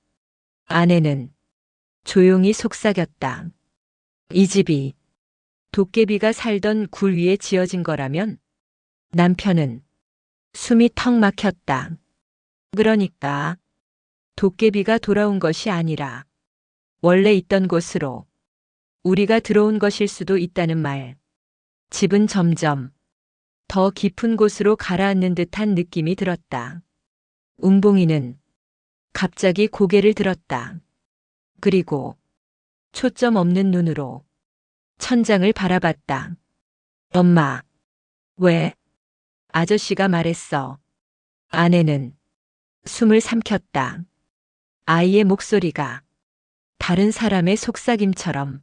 아내는 조용히 속삭였다. 이 집이 도깨비가 살던 굴 위에 지어진 거라면? 남편은 숨이 턱 막혔다. 그러니까 도깨비가 돌아온 것이 아니라 원래 있던 곳으로 우리가 들어온 것일 수도 있다는 말. 집은 점점 더 깊은 곳으로 가라앉는 듯한 느낌이 들었다. 운봉이는 갑자기 고개를 들었다. 그리고 초점 없는 눈으로 천장을 바라봤다. 엄마, 왜? 아저씨가 말했어. 아내는 숨을 삼켰다. 아이의 목소리가 다른 사람의 속삭임처럼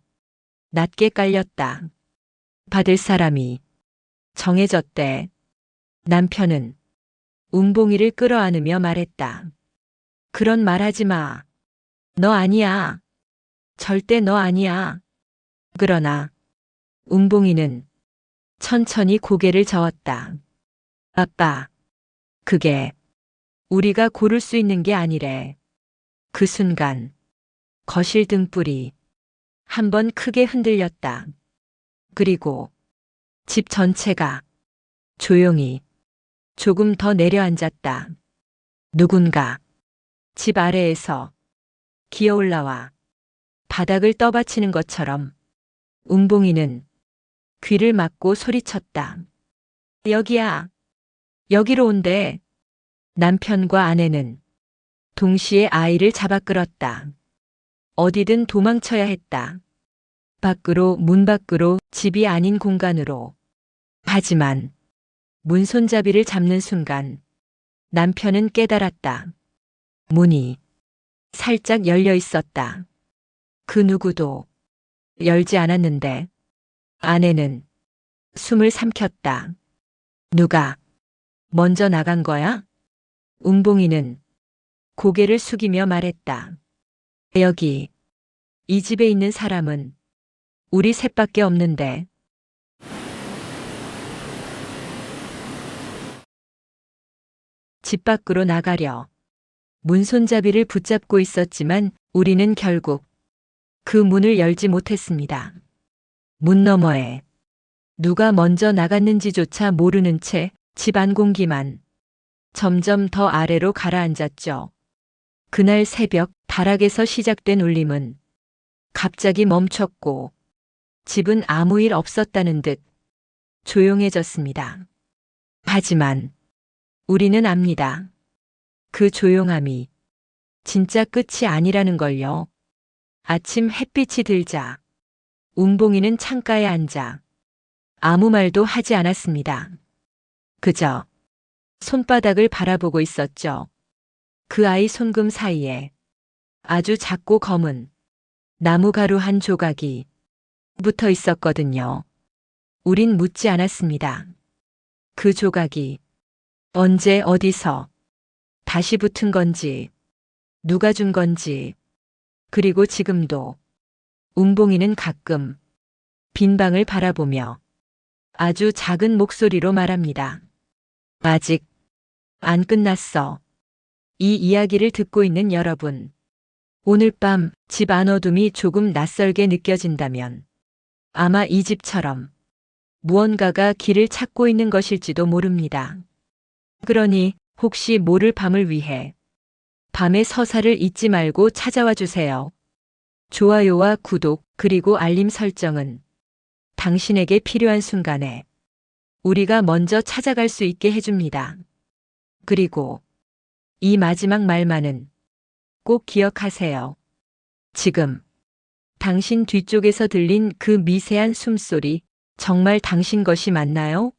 낮게 깔렸다. 받을 사람이 정해졌대. 남편은 운봉이를 끌어안으며 말했다. 그런 말 하지 마. 너 아니야. 절대 너 아니야. 그러나 운봉이는 천천히 고개를 저었다. 아빠, 그게 우리가 고를 수 있는 게 아니래. 그 순간 거실 등불이 한번 크게 흔들렸다. 그리고 집 전체가 조용히 조금 더 내려앉았다. 누군가 집 아래에서 기어 올라와 바닥을 떠받치는 것처럼 운봉이는 귀를 막고 소리쳤다. 여기야. 여기로 온대. 남편과 아내는 동시에 아이를 잡아 끌었다. 어디든 도망쳐야 했다. 밖으로, 문 밖으로, 집이 아닌 공간으로. 하지만 문 손잡이를 잡는 순간 남편은 깨달았다. 문이 살짝 열려 있었다. 그 누구도 열지 않았는데 아내는 숨을 삼켰다. 누가 먼저 나간 거야? 운봉이는 고개를 숙이며 말했다. 여기, 이 집에 있는 사람은 우리 셋밖에 없는데. 집 밖으로 나가려 문 손잡이를 붙잡고 있었지만 우리는 결국 그 문을 열지 못했습니다. 문 너머에 누가 먼저 나갔는지조차 모르는 채 집 안 공기만 점점 더 아래로 가라앉았죠. 그날 새벽 다락에서 시작된 울림은 갑자기 멈췄고 집은 아무 일 없었다는 듯 조용해졌습니다. 하지만 우리는 압니다. 그 조용함이 진짜 끝이 아니라는 걸요. 아침 햇빛이 들자 운봉이는 창가에 앉아 아무 말도 하지 않았습니다. 그저 손바닥을 바라보고 있었죠. 그 아이 손금 사이에 아주 작고 검은 나무가루 한 조각이 붙어 있었거든요. 우린 묻지 않았습니다. 그 조각이 언제 어디서 다시 붙은 건지, 누가 준 건지, 그리고 지금도 운봉이는 가끔 빈 방을 바라보며 아주 작은 목소리로 말합니다. 아직 안 끝났어. 이 이야기를 듣고 있는 여러분, 오늘 밤 집 안어둠이 조금 낯설게 느껴진다면 아마 이 집처럼 무언가가 길을 찾고 있는 것일지도 모릅니다. 그러니 혹시 모를 밤을 위해 밤의 서사를 잊지 말고 찾아와 주세요. 좋아요와 구독 그리고 알림 설정은 당신에게 필요한 순간에 우리가 먼저 찾아갈 수 있게 해줍니다. 그리고 이 마지막 말만은 꼭 기억하세요. 지금 당신 뒤쪽에서 들린 그 미세한 숨소리 정말 당신 것이 맞나요?